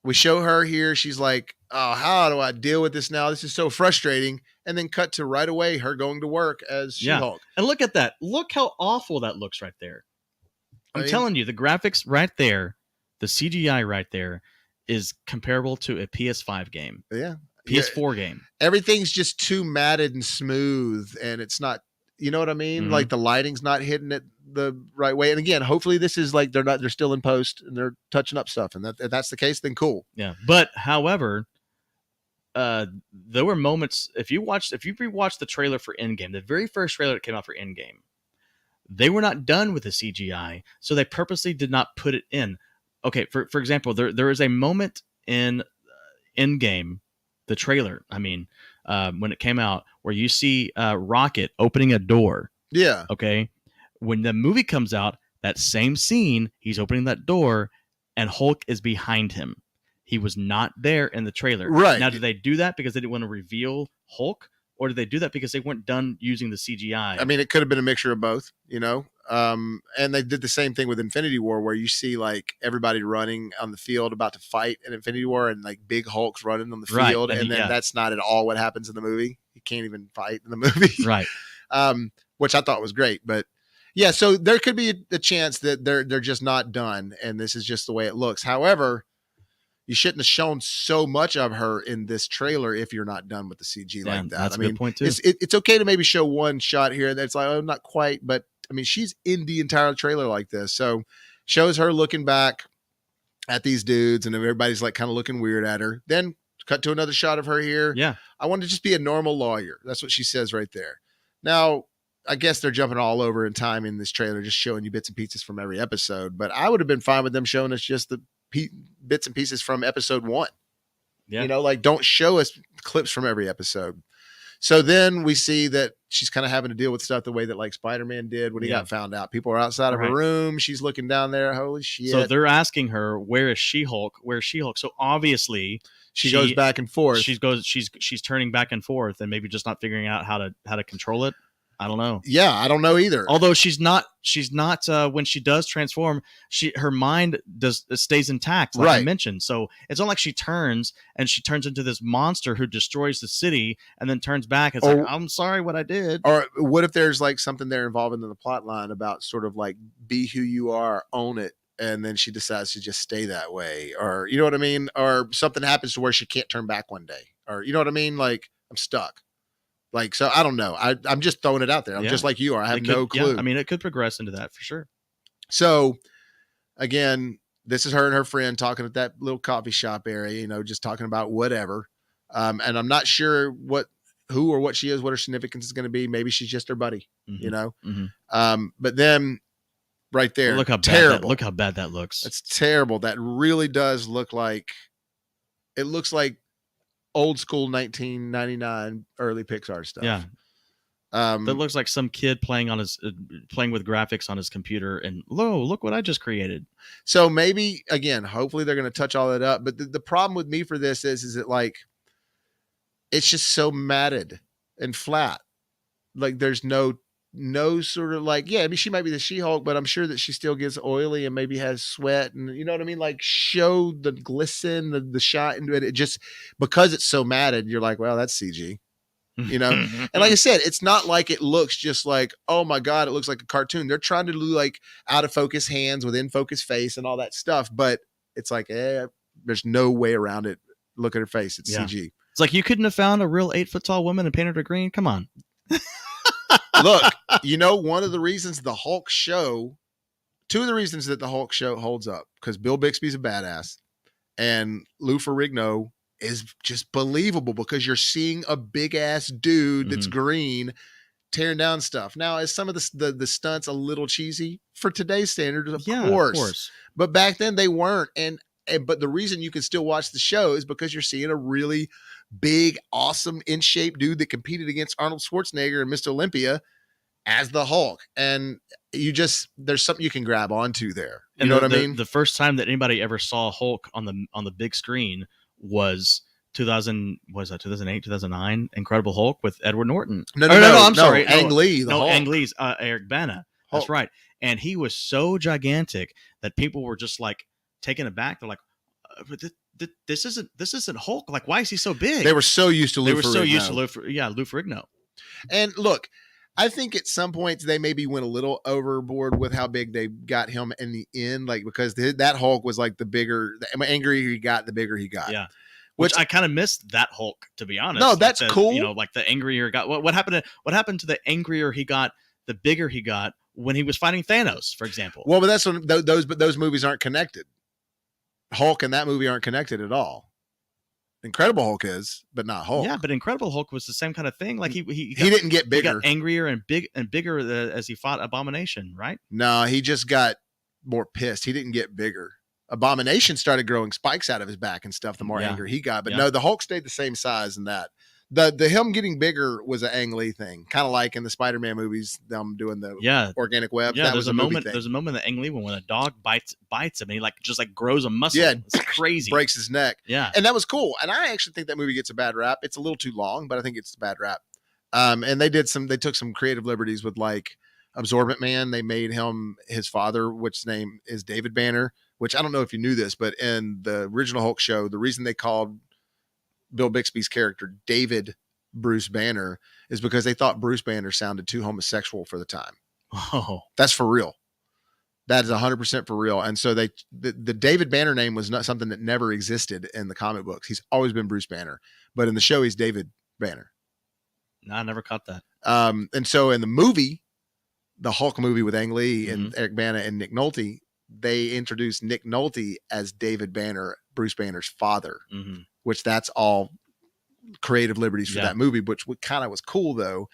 We show her here. She's like, oh, how do I deal with this now? This is so frustrating. And then cut to right away her going to work as She-Hulk. And look at that. Look how awful that looks right there. I'm telling you, the graphics right there, the CGI right there is comparable to a PS5 game. Yeah. PS4 game. Everything's just too matted and smooth, and it's not, you know what I mean? Like the lighting's not hitting it the right way. And again, hopefully this is like they're still in post and they're touching up stuff. And if that's the case, then cool. Yeah. But however, there were moments, if you rewatched the trailer for Endgame, the very first trailer that came out for Endgame, they were not done with the CGI, so they purposely did not put it in. Okay, for example, there is a moment in Endgame, the trailer, when it came out, where you see Rocket opening a door. Yeah. Okay. When the movie comes out, that same scene, he's opening that door, and Hulk is behind him. He was not there in the trailer. Right. Now, did they do that because they didn't want to reveal Hulk? Or did they do that because they weren't done using the CGI? I mean, it could have been a mixture of both, you know? And they did the same thing with Infinity War, where you see like everybody running on the field about to fight in Infinity War, and like big Hulk's running on the field. And then that's not at all what happens in the movie. He can't even fight in the movie. Right. Which I thought was great. But yeah, so there could be a chance that they're just not done, and this is just the way it looks. However, you shouldn't have shown so much of her in this trailer if you're not done with the CG like that. That's a good point too. It's okay to maybe show one shot here that's like, oh, not quite, but I mean, she's in the entire trailer like this. So shows her looking back at these dudes, and everybody's like kind of looking weird at her. Then cut to another shot of her here. Yeah. I want to just be a normal lawyer. That's what she says right there. Now, I guess they're jumping all over in time in this trailer, just showing you bits and pieces from every episode, but I would have been fine with them showing us just the bits and pieces from episode 1. Yeah. You know, like don't show us clips from every episode. So then we see that she's kind of having to deal with stuff the way that like Spider-Man did when he got found out. People are outside of her room. She's looking down there. Holy shit. So they're asking her, where is She-Hulk? Where's She-Hulk? So obviously she goes back and forth. She's turning back and forth and maybe just not figuring out how to control it. I don't know. Yeah, I don't know either. Although she's not when she does transform, her mind stays intact, like I mentioned. So it's not like she turns into this monster who destroys the city and then turns back. It's like, I'm sorry what I did. Or what if there's like something there involving in the plot line about sort of like be who you are, own it, and then she decides to just stay that way, or you know what I mean? Or something happens to where she can't turn back one day, or you know what I mean? Like I'm stuck. Like, so I don't know. I'm just throwing it out there. I'm just like you are. I have no clue. Yeah, I mean, it could progress into that for sure. So again, this is her and her friend talking at that little coffee shop area, you know, just talking about whatever. And I'm not sure who or what she is, what her significance is going to be. Maybe she's just her buddy, you know? But then right there, look how bad that looks. It's terrible. That really does look like, it looks like old school 1999 early Pixar stuff. Yeah. That looks like some kid playing with graphics on his computer and look what I just created. So maybe again, hopefully they're going to touch all that up. But the problem with me for this is that like, it's just so matted and flat. Like there's no sort of like, yeah, I mean, she might be the She-Hulk, but I'm sure that she still gets oily and maybe has sweat and you know what I mean? Like show the glisten, the shot into it. It just, because it's so matted, you're like, well, that's CG, you know? And like I said, it's not like it looks just like, oh my God, it looks like a cartoon. They're trying to do like out of focus hands with in focus face and all that stuff. But it's like, there's no way around it. Look at her face. It's CG. It's like, you couldn't have found a real 8-foot tall woman and painted her green. Come on. Look, you know, two of the reasons that the Hulk show holds up, because Bill Bixby's a badass and Lou Ferrigno is just believable because you're seeing a big ass dude that's green tearing down stuff. Now, is some of the stunts a little cheesy for today's standards? Of course. But back then they weren't. And but the reason you can still watch the show is because you're seeing a really big, awesome, in shape dude that competed against Arnold Schwarzenegger and Mr. Olympia as the Hulk. And there's something you can grab onto there. You know what I mean? The first time that anybody ever saw Hulk on the big screen was 2008, 2009, Incredible Hulk with Edward Norton. No, I'm sorry. Ang Lee, the Hulk. Ang Lee's Eric Bana. Hulk. That's right. And he was so gigantic that people were just like taken aback. They're like, this isn't Hulk. Like, why is he so big? They were so used to Lou Lou Ferrigno. And look, I think at some points they maybe went a little overboard with how big they got him in the end, like because that Hulk was like the angrier he got, the bigger he got. Yeah. Which I kind of missed that Hulk, to be honest. No, that's cool. You know, like the angrier he got. What happened to the angrier he got, the bigger he got when he was fighting Thanos, for example? Well, but that's when those movies aren't connected. Hulk and that movie aren't connected at all. Incredible Hulk is, but not Hulk. Yeah, but Incredible Hulk was the same kind of thing. Like he didn't get bigger. He got angrier and bigger as he fought Abomination, right? No, he just got more pissed. He didn't get bigger. Abomination started growing spikes out of his back and stuff the more angry he got. But no, the Hulk stayed the same size in that. The him getting bigger was an Ang Lee thing, kind of like in the Spider-Man movies, them doing the organic web. Yeah, there's a moment that Ang Lee when a dog bites him and he just grows a muscle. Yeah, it's crazy. Breaks his neck. Yeah, and that was cool. And I actually think that movie gets a bad rap. It's a little too long, but I think it's a bad rap. And they took some creative liberties with like Absorbent Man. They made him his father, which his name is David Banner. Which I don't know if you knew this, but in the original Hulk show, the reason they called Bill Bixby's character David Bruce Banner is because they thought Bruce Banner sounded too homosexual for the time. Oh, that's for real. That is 100% for real. And so the David Banner name was not something that never existed in the comic books. He's always been Bruce Banner, but in the show, he's David Banner. No, I never caught that. And so in the movie, the Hulk movie with Ang Lee and Eric Bana and Nick Nolte, they introduced Nick Nolte as David Banner, Bruce Banner's father, which that's all creative liberties for that movie, which kind of was cool though.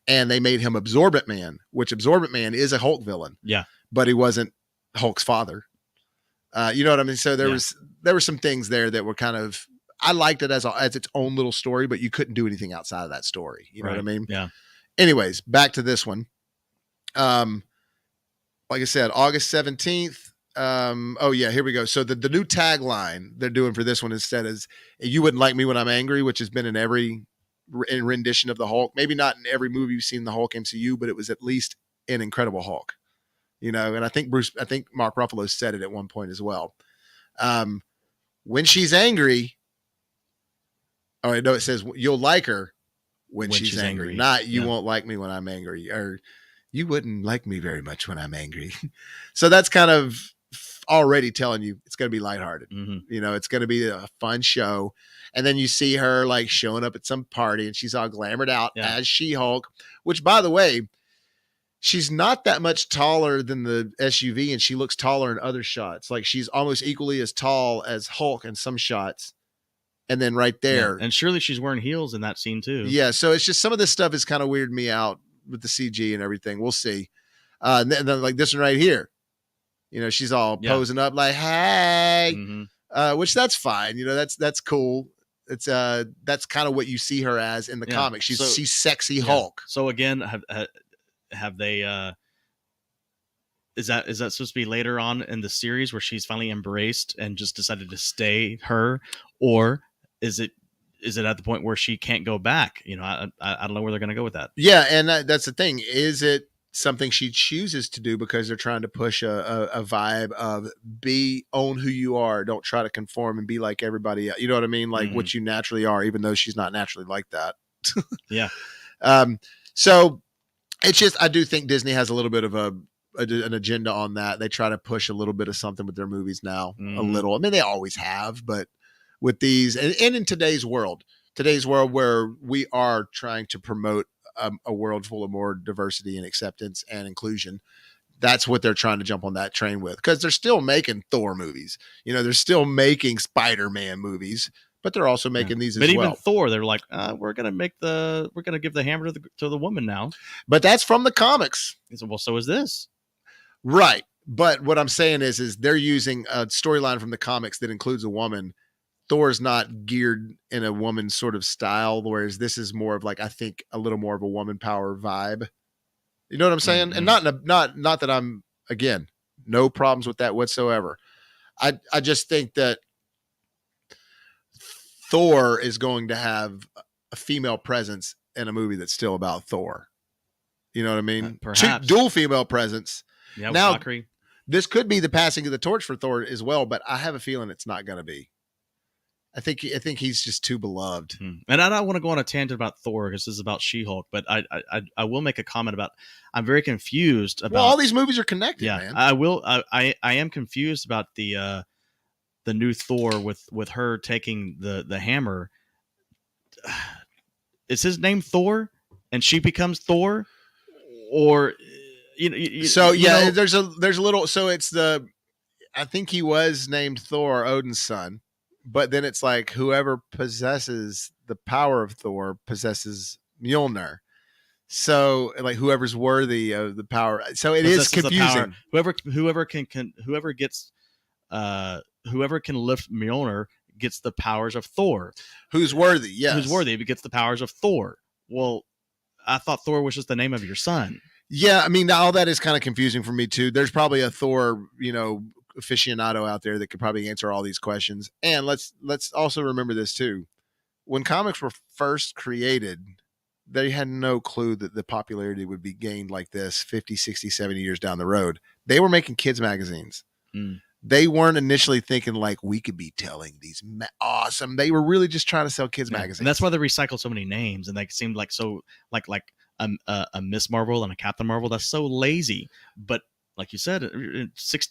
And they made him Absorbent Man, which Absorbent Man is a Hulk villain. Yeah. But he wasn't Hulk's father. You know what I mean? So there were some things there that were kind of, I liked it as its own little story, but you couldn't do anything outside of that story. You know what I mean? Yeah. Anyways, back to this one. Like I said, August 17th. Here we go. So the new tagline they're doing for this one instead is "You wouldn't like me when I'm angry," which has been in every rendition of the Hulk. Maybe not in every movie you've seen the Hulk MCU, but it was at least in Incredible Hulk. You know, and I think Mark Ruffalo said it at one point as well. When she's angry, it says you'll like her when she's angry. Not you won't like me when I'm angry, or you wouldn't like me very much when I'm angry. So that's kind of already telling you it's going to be lighthearted. You know, it's going to be a fun show. And then you see her like showing up at some party and she's all glamored out as She-Hulk, which by the way, she's not that much taller than the SUV and she looks taller in other shots. Like she's almost equally as tall as Hulk in some shots. And then right there. Yeah. And surely she's wearing heels in that scene too. Yeah. So it's just some of this stuff is kind of weirding me out with the CG and everything. We'll see. And then like this one right here, you know, she's all posing up like, hey, which that's fine. You know, that's cool. It's that's kind of what you see her as in the comics. She's sexy Hulk. So again, have they, is that supposed to be later on in the series where she's finally embraced and just decided to stay her, or is it at the point where she can't go back? You know, I don't know where they're going to go with that. Yeah. And that's the thing. Is it something she chooses to do because they're trying to push a vibe of own who you are. Don't try to conform and be like everybody else. You know what I mean? Like what you naturally are, even though she's not naturally like that. Yeah. So it's just, I do think Disney has a little bit of an agenda on that. They try to push a little bit of something with their movies now, a little. I mean, they always have, but with these and in today's world where we are trying to promote a world full of more diversity and acceptance and inclusion, that's what they're trying to jump on that train with, because they're still making Thor movies. You know, they're still making Spider-Man movies, but they're also making these as well. But even Thor, they're like, we're gonna give the hammer to the woman now. But that's from the comics. Well, so is this. Right. But what I'm saying is they're using a storyline from the comics that includes a woman. Thor's not geared in a woman sort of style, whereas this is more of like, I think, a little more of a woman power vibe. You know what I'm saying? Mm-hmm. And not that I'm, again, no problems with that whatsoever. I just think that Thor is going to have a female presence in a movie that's still about Thor. You know what I mean? Perhaps. Dual female presence. Yeah, Now, Valkyrie. this could be the passing of the torch for Thor as well, but I have a feeling it's not going to be. I think he's just too beloved. And I don't want to go on a tangent about Thor because this is about She-Hulk, but I will make a comment about. I'm very confused about. Well, all these movies are connected, yeah, man. I am confused about the new Thor with her taking the hammer. Is his name Thor, and she becomes Thor, or there's a little. So it's I think he was named Thor, Odin's son. But then it's like whoever possesses the power of Thor possesses Mjolnir. So like whoever's worthy of the power. So it is confusing. Whoever can whoever can lift Mjolnir gets the powers of Thor. Who's worthy? Yes. Who's worthy gets the powers of Thor. Well, I thought Thor was just the name of your son. Yeah, I mean, all that is kind of confusing for me too. There's probably a Thor, aficionado out there that could probably answer all these questions. And let's also remember this too. When comics were first created, they had no clue that the popularity would be gained like this 50, 60, 70 years down the road. They were making kids magazines. They weren't initially thinking like we could be telling these awesome. They were really just trying to sell kids magazines. And that's why they recycled so many names, and they seemed like so like a Miss Marvel and a Captain Marvel. That's so lazy. But like you said,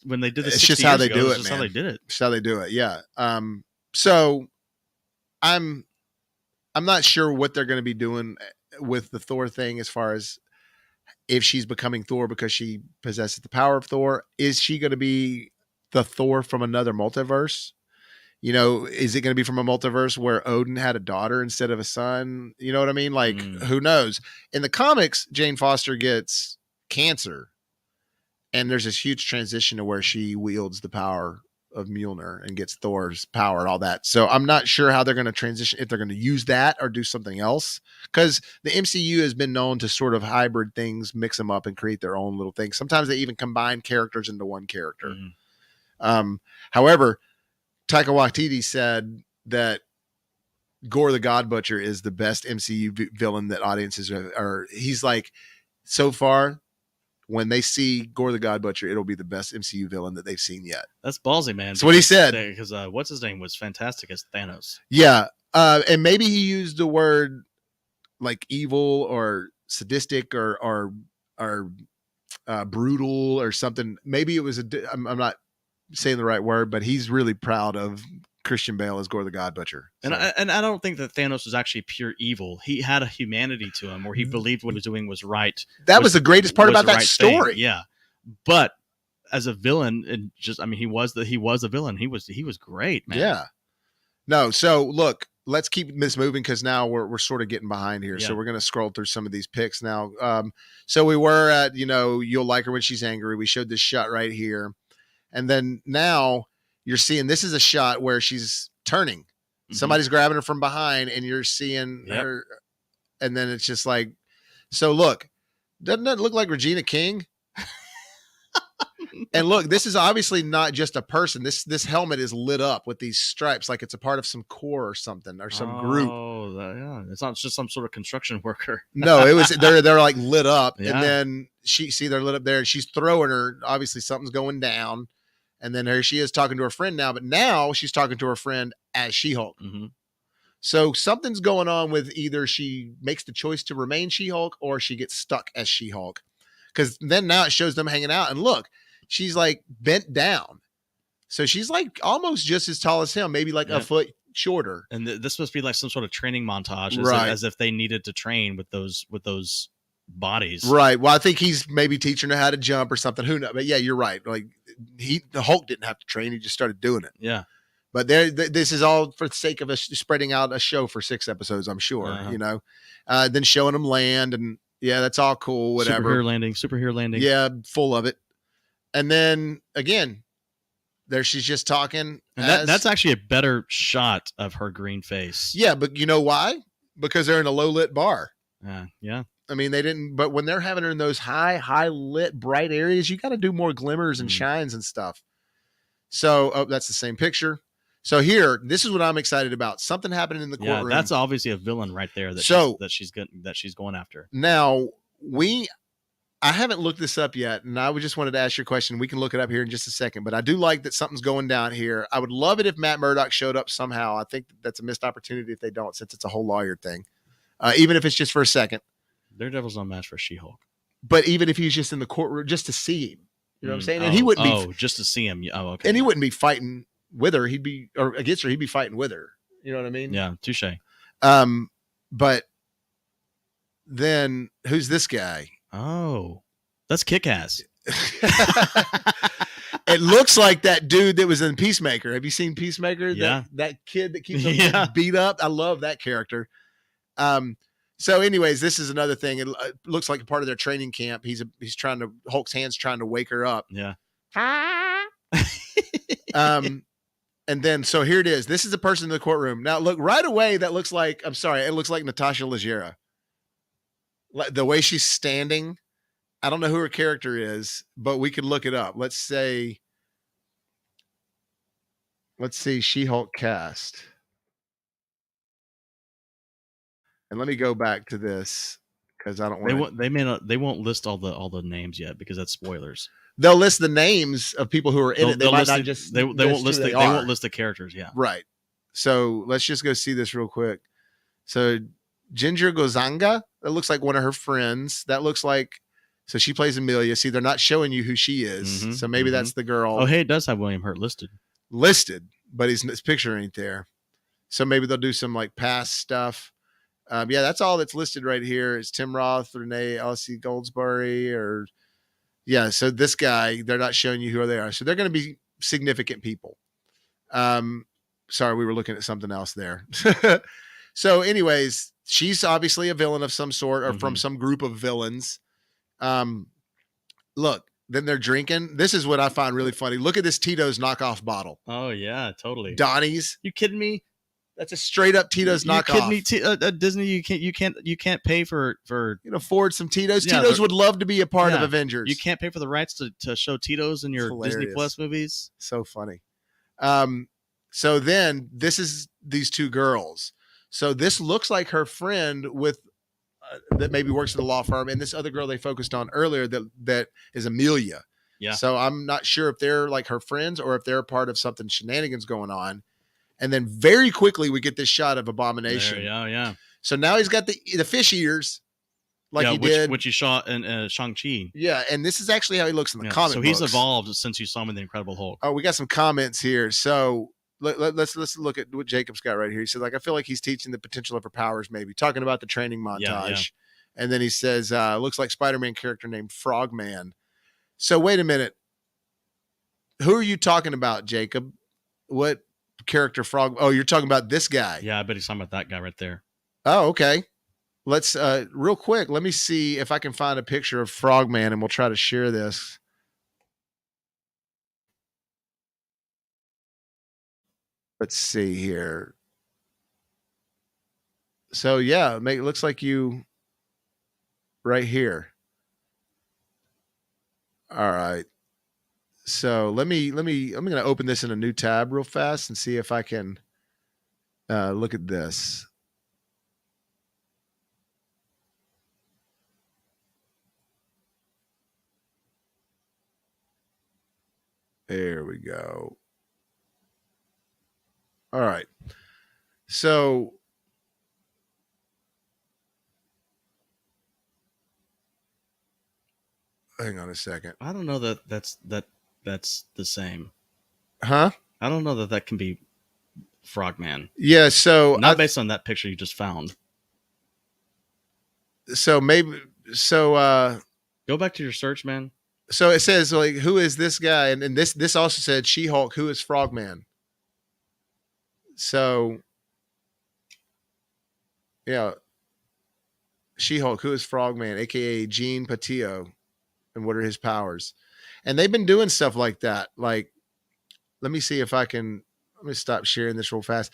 when they did this, it's just how they do it. Just how they did it. It's how they do it. Yeah. So I'm not sure what they're going to be doing with the Thor thing as far as if she's becoming Thor because she possesses the power of Thor. Is she going to be the Thor from another multiverse? Is it going to be from a multiverse where Odin had a daughter instead of a son? You know what I mean? Like, who knows? In the comics, Jane Foster gets cancer. And there's this huge transition to where she wields the power of Mjolnir and gets Thor's power and all that. So I'm not sure how they're going to transition, if they're going to use that or do something else. Because the MCU has been known to sort of hybrid things, mix them up and create their own little thing. Sometimes they even combine characters into one character. However, Taika Waititi said that Gore the God Butcher is the best MCU villain that audiences are. He's like, so far, when they see Gore the God Butcher, it'll be the best MCU villain that they've seen yet. That's ballsy, man. That's what he said. Because what's his name was fantastic as Thanos. Yeah. And maybe he used the word like evil or sadistic or brutal or something. Maybe it was I'm not saying the right word, but he's really proud of Christian Bale as Gore the God Butcher. So. And I don't think that Thanos was actually pure evil. He had a humanity to him where he believed what he was doing was right. That was the greatest part about that story. Thing. Yeah. But as a villain, and he was a villain. He was great, man. Yeah. No, so look, let's keep this moving because now we're sort of getting behind here. Yeah. So we're going to scroll through some of these picks now. So we were at, you'll like her when she's angry. We showed this shot right here. And then now you're seeing, this is a shot where she's turning. Somebody's grabbing her from behind and you're seeing her. And then it's just like, so look, doesn't that look like Regina King? And look, this is obviously not just a person. This helmet is lit up with these stripes, like it's a part of some corps or something or some group. Oh, yeah. It's not just some sort of construction worker. No, it was they're like lit up, and then they're lit up there, and she's throwing her. Obviously, something's going down, and then here she is talking to her friend now. But now she's talking to her friend as She-Hulk. So something's going on with either she makes the choice to remain She-Hulk or she gets stuck as She-Hulk. Because then now it shows them hanging out, and look. She's like bent down. So she's like almost just as tall as him, maybe like a foot shorter. And this must be like some sort of training montage, as if they needed to train with those bodies. Right. Well, I think he's maybe teaching her how to jump or something. Who knows? But yeah, you're right. Like the Hulk didn't have to train. He just started doing it. Yeah. But this is all for the sake of us spreading out a show for 6 episodes, I'm sure, then showing them land and yeah, that's all cool. Whatever. Superhero landing. Yeah. Full of it. And then again, there she's just talking. And that's actually a better shot of her green face. Yeah, but you know why? Because they're in a low lit bar. Yeah. I mean, they didn't, but when they're having her in those high lit, bright areas, you got to do more glimmers and shines and stuff. So, that's the same picture. So here, this is what I'm excited about. Something happening in the courtroom. Yeah, that's obviously a villain right there that she's going after. Now, I haven't looked this up yet, and I just wanted to ask your question. We can look it up here in just a second, but I do like that something's going down here. I would love it if Matt Murdock showed up somehow. I think that's a missed opportunity if they don't, since it's a whole lawyer thing, even if it's just for a second. Daredevil's no match for She-Hulk. But even if he's just in the courtroom, just to see him, you know what I'm saying? And he wouldn't be just to see him. Oh, okay. And he wouldn't be fighting with her. He'd be or against her. He'd be fighting with her. You know what I mean? Yeah, touche. But then who's this guy? Oh, that's Kick-Ass. It looks like that dude that was in Peacemaker. Have you seen Peacemaker? Yeah. That kid that keeps getting beat up. I love that character. So anyways, this is another thing. It looks like a part of their training camp. He's trying to, Hulk's hand's trying to wake her up. Yeah. And then, so here it is. This is a person in the courtroom. Now look right away. That looks like, it looks like Natasha Leggero. The way she's standing. I don't know who her character is, but we could look it up. Let's see She-Hulk cast. And let me go back to this because I don't want. They won't list all the names yet because that's spoilers. They'll list the names of people who are in it. They might not just. They won't list they won't list the characters. Yeah. Right. So let's just go see this real quick. So Ginger Gozanga, that looks like one of her friends. That looks like. So she plays Amelia. See, they're not showing you who she is. Mm-hmm, so maybe that's the girl. Oh, hey, it does have William Hurt listed. But his picture ain't there. So maybe they'll do some like past stuff. Yeah, that's all that's listed right here. It's Tim Roth, Renee Elsie Goldsberry, so this guy, they're not showing you who they are. So they're going to be significant people. Sorry, we were looking at something else there. So anyways, she's obviously a villain of some sort or from some group of villains. Look, then they're drinking. This is what I find really funny. Look at this Tito's knockoff bottle. Oh yeah, totally. Donnie's. You kidding me? That's a straight up Tito's knockoff. You kidding me? Disney, you can't pay for afford some Tito's. Yeah, Tito's would love to be a part of Avengers. You can't pay for the rights to show Tito's in your Disney Plus movies. So funny. So then this is these two girls. So this looks like her friend with that maybe works at the law firm, and this other girl they focused on earlier that is Amelia. Yeah. So I'm not sure if they're like her friends or if they're part of something shenanigans going on. And then very quickly we get this shot of Abomination. Yeah. So now he's got the fish ears, he did, which you shot in Shang-Chi. Yeah, and this is actually how he looks in the comic. So he's evolved since you saw him in the Incredible Hulk. Oh, we got some comments here. So let's look at what Jacob's got right here. He said, I feel like he's teaching the potential of her powers, maybe talking about the training montage. Yeah. And then he says, looks like Spider-Man character named Frogman. So wait a minute. Who are you talking about, Jacob? What character Frog? Oh, you're talking about this guy. Yeah, I bet he's talking about that guy right there. Oh, okay. Let's real quick. Let me see if I can find a picture of Frogman, and we'll try to share this. Let's see here. So yeah, it looks like you right here. All right. So I'm going to open this in a new tab real fast and see if I can look at this. There we go. All right. So hang on a second. I don't know that's the same. Huh? I don't know that can be Frogman. Yeah, so not based on that picture you just found. So maybe go back to your search, man. So it says like, who is this guy? And this also said She-Hulk, who is Frogman? So yeah. She-Hulk, who is Frogman, aka Jean Patillo, and what are his powers? And they've been doing stuff like that. Like, let me see if I can. Let me stop sharing this real fast.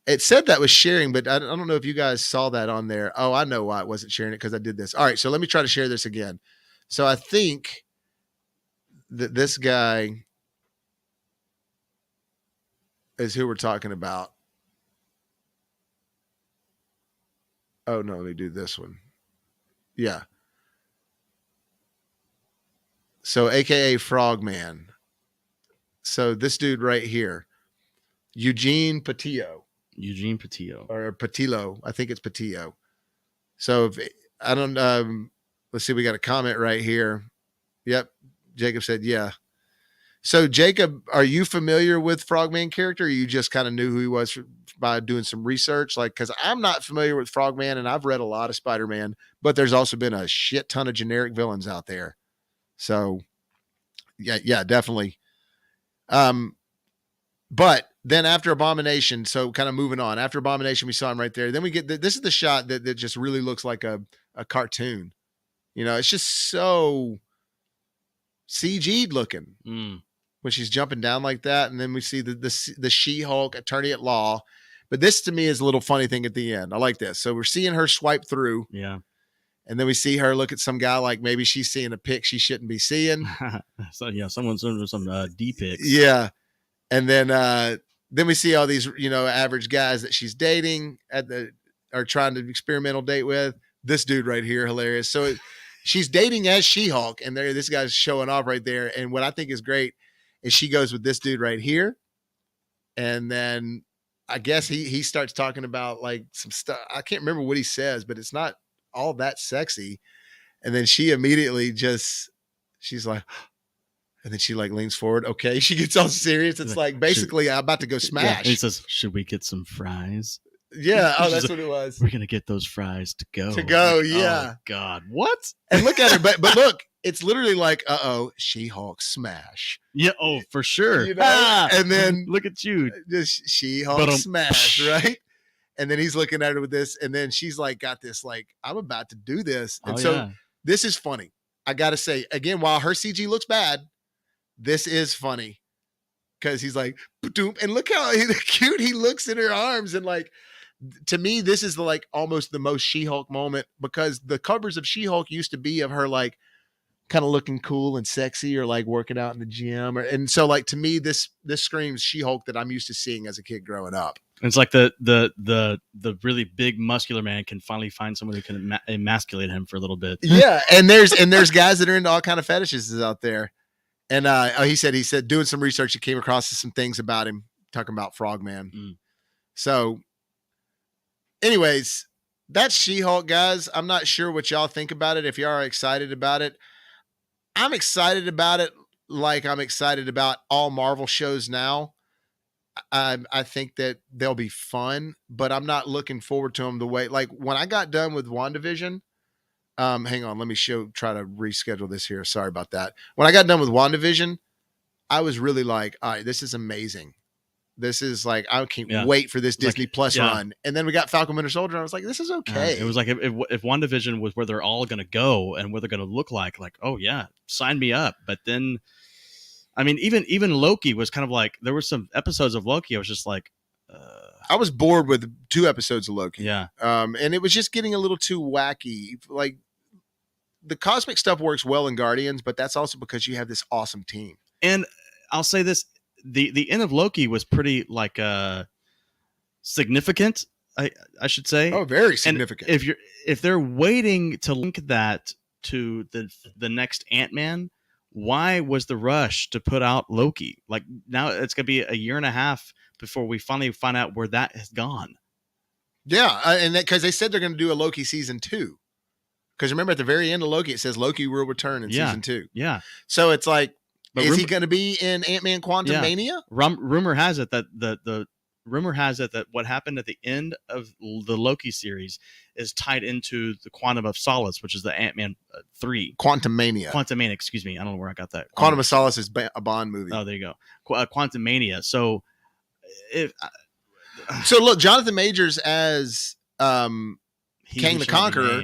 It said that was sharing, but I don't know if you guys saw that on there. Oh, I know why it wasn't sharing it, because I did this. All right, so let me try to share this again. So I think that this guy is who we're talking about. Oh, no, let me do this one. Yeah. So, AKA Frogman. So this dude right here, Eugene Patillo. Eugene Patillo. Or Patillo. I think it's Patillo. So if, I don't, let's see, we got a comment right here. Yep. Jacob said, yeah. So Jacob, are you familiar with Frogman character? Or you just kind of knew who he was by doing some research? Like, cause I'm not familiar with Frogman, and I've read a lot of Spider-Man, but there's also been a shit ton of generic villains out there. So yeah, definitely. But then after Abomination, so kind of moving on, after Abomination, we saw him right there. Then we get, this is the shot that just really looks like a cartoon. You know, it's just so CG'd looking when she's jumping down like that. And then we see the She-Hulk attorney at law. But this to me is a little funny thing at the end. I like this. So we're seeing her swipe through. Yeah. And then we see her look at some guy like maybe she's seeing a pic she shouldn't be seeing. So yeah, someone's doing some D pics. Yeah. And then we see all these, you know, average guys that she's dating or trying to experimental date with. This dude right here, hilarious. So she's dating as She-Hulk, and this guy's showing off right there. And what I think is great is she goes with this dude right here. And then I guess he starts talking about like some stuff. I can't remember what he says, but it's not all that sexy. And then she immediately she's like, and then she like leans forward. Okay. She gets all serious. It's like, basically, I'm about to go smash. Yeah, he says, should we get some fries? Yeah. Oh, that's what it was. We're going to get those fries to go. Like, yeah. Oh, God. What? And look at her. But look, it's literally like, She-Hulk smash. Yeah. Oh, for sure. You know? And then look at you. Just She-Hulk smash, right? And then he's looking at her with this. And then she's like, got this, like, I'm about to do this. And this is funny. I got to say, again, while her CG looks bad, this is funny because he's like, and look how cute he looks in her arms. And like, to me, this is like almost the most She-Hulk moment, because the covers of She-Hulk used to be of her like kind of looking cool and sexy, or like working out in the gym. And so like, to me, this screams She-Hulk that I'm used to seeing as a kid growing up. It's like the really big muscular man can finally find someone who can emasculate him for a little bit. Yeah. And there's guys that are into all kind of fetishes out there. And he said doing some research, he came across some things about him, talking about Frogman. So anyways, that's She-Hulk, guys. I'm not sure what y'all think about it. If y'all are excited about it, I'm excited about it. Like I'm excited about all Marvel shows now. I think that they'll be fun, but I'm not looking forward to them the way, like when I got done with WandaVision, hang on, let me try to reschedule this here. Sorry about that. When I got done with WandaVision, I was really like, all right, this is amazing. This is like, I can't wait for this Disney Plus run. And then we got Falcon Winter Soldier, and I was like, this is okay. It was like if WandaVision was where they're all going to go and what they're going to look like, oh yeah, sign me up. But then, I mean, even Loki was kind of like, there were some episodes of Loki I was just like, I was bored with 2 episodes of Loki. Yeah. And it was just getting a little too wacky. Like, the cosmic stuff works well in Guardians, but that's also because you have this awesome team. And I'll say this, the end of Loki was pretty like significant, I should say. Oh, very significant. And if they're waiting to link that to the next Ant-Man, why was the rush to put out Loki? Like, now it's going to be a year and a half before we finally find out where that has gone. Yeah, and because they said they're going to do a Loki season 2. Because remember, at the very end of Loki, it says Loki will return in season 2. Yeah. So it's like, is he going to be in Ant-Man Quantumania? Rumor has it that that what happened at the end of the Loki series is tied into the Quantum of Solace, which is the Ant-Man 3. Quantumania, excuse me. I don't know where I got that. Quantum of Solace is a Bond movie. Oh, there you go. Quantumania. So so look, Jonathan Majors as Kang the Conqueror.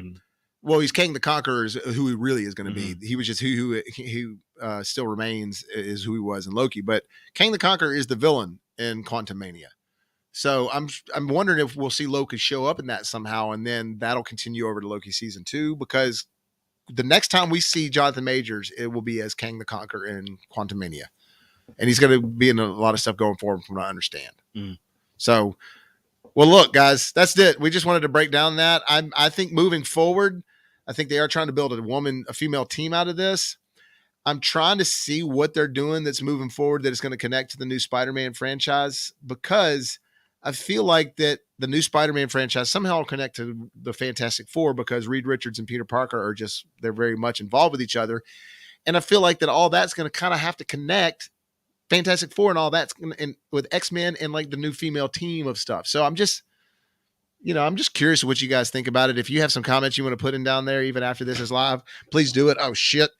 Well, he's Kang the Conqueror is who he really is going to be. He was just who still remains is who he was in Loki. But Kang the Conqueror is the villain in Quantumania. So I'm wondering if we'll see Loki show up in that somehow, and then that'll continue over to Loki season 2, because the next time we see Jonathan Majors, it will be as Kang the Conqueror in Quantumania, and he's going to be in a lot of stuff going forward, from what I understand. So, well, look, guys, that's it. We just wanted to break down that. I think moving forward, I think they are trying to build a female team out of this. I'm trying to see what they're doing that's moving forward that is going to connect to the new Spider-Man franchise, because I feel like that the new Spider-Man franchise somehow will connect to the Fantastic Four, because Reed Richards and Peter Parker are they're very much involved with each other. And I feel like that all that's going to kind of have to connect Fantastic Four and all that's and with X-Men and like the new female team of stuff. So I'm just curious what you guys think about it. If you have some comments you want to put in down there, even after this is live, please do it. Oh shit.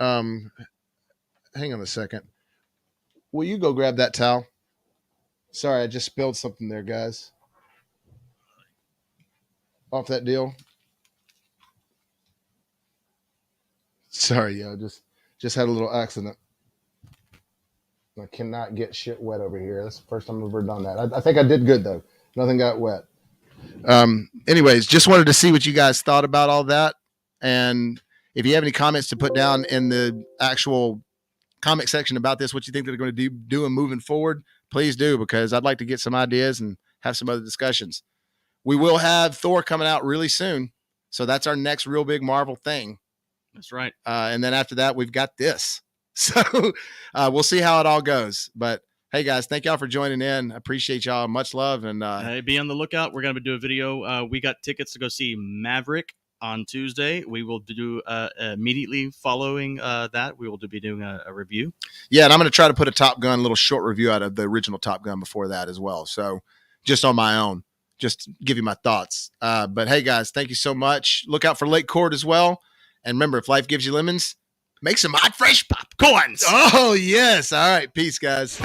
Hang on a second. Will you go grab that towel? Sorry, I just spilled something there, guys. Off that deal. Sorry, yo, just had a little accident. I cannot get shit wet over here. That's the first time I've ever done that. I think I did good though. Nothing got wet. Anyways, just wanted to see what you guys thought about all that. And if you have any comments to put down in the actual comment section about this, what you think they're going to do and moving forward, please do, because I'd like to get some ideas and have some other discussions. We will have Thor coming out really soon. So that's our next real big Marvel thing. That's right. And then after that, we've got this. So we'll see how it all goes. But hey, guys, thank y'all for joining in. I appreciate y'all. Much love. And be on the lookout. We're going to do a video. We got tickets to go see Maverick on Tuesday. We will do immediately following that. We will be doing a review. Yeah, and I'm going to try to put a Top Gun little short review out of the original Top Gun before that as well. So just on my own, just give you my thoughts. But hey, guys, thank you so much. Look out for Lake Court as well. And remember, if life gives you lemons, make some hot, fresh popcorns. Oh, yes. All right. Peace, guys.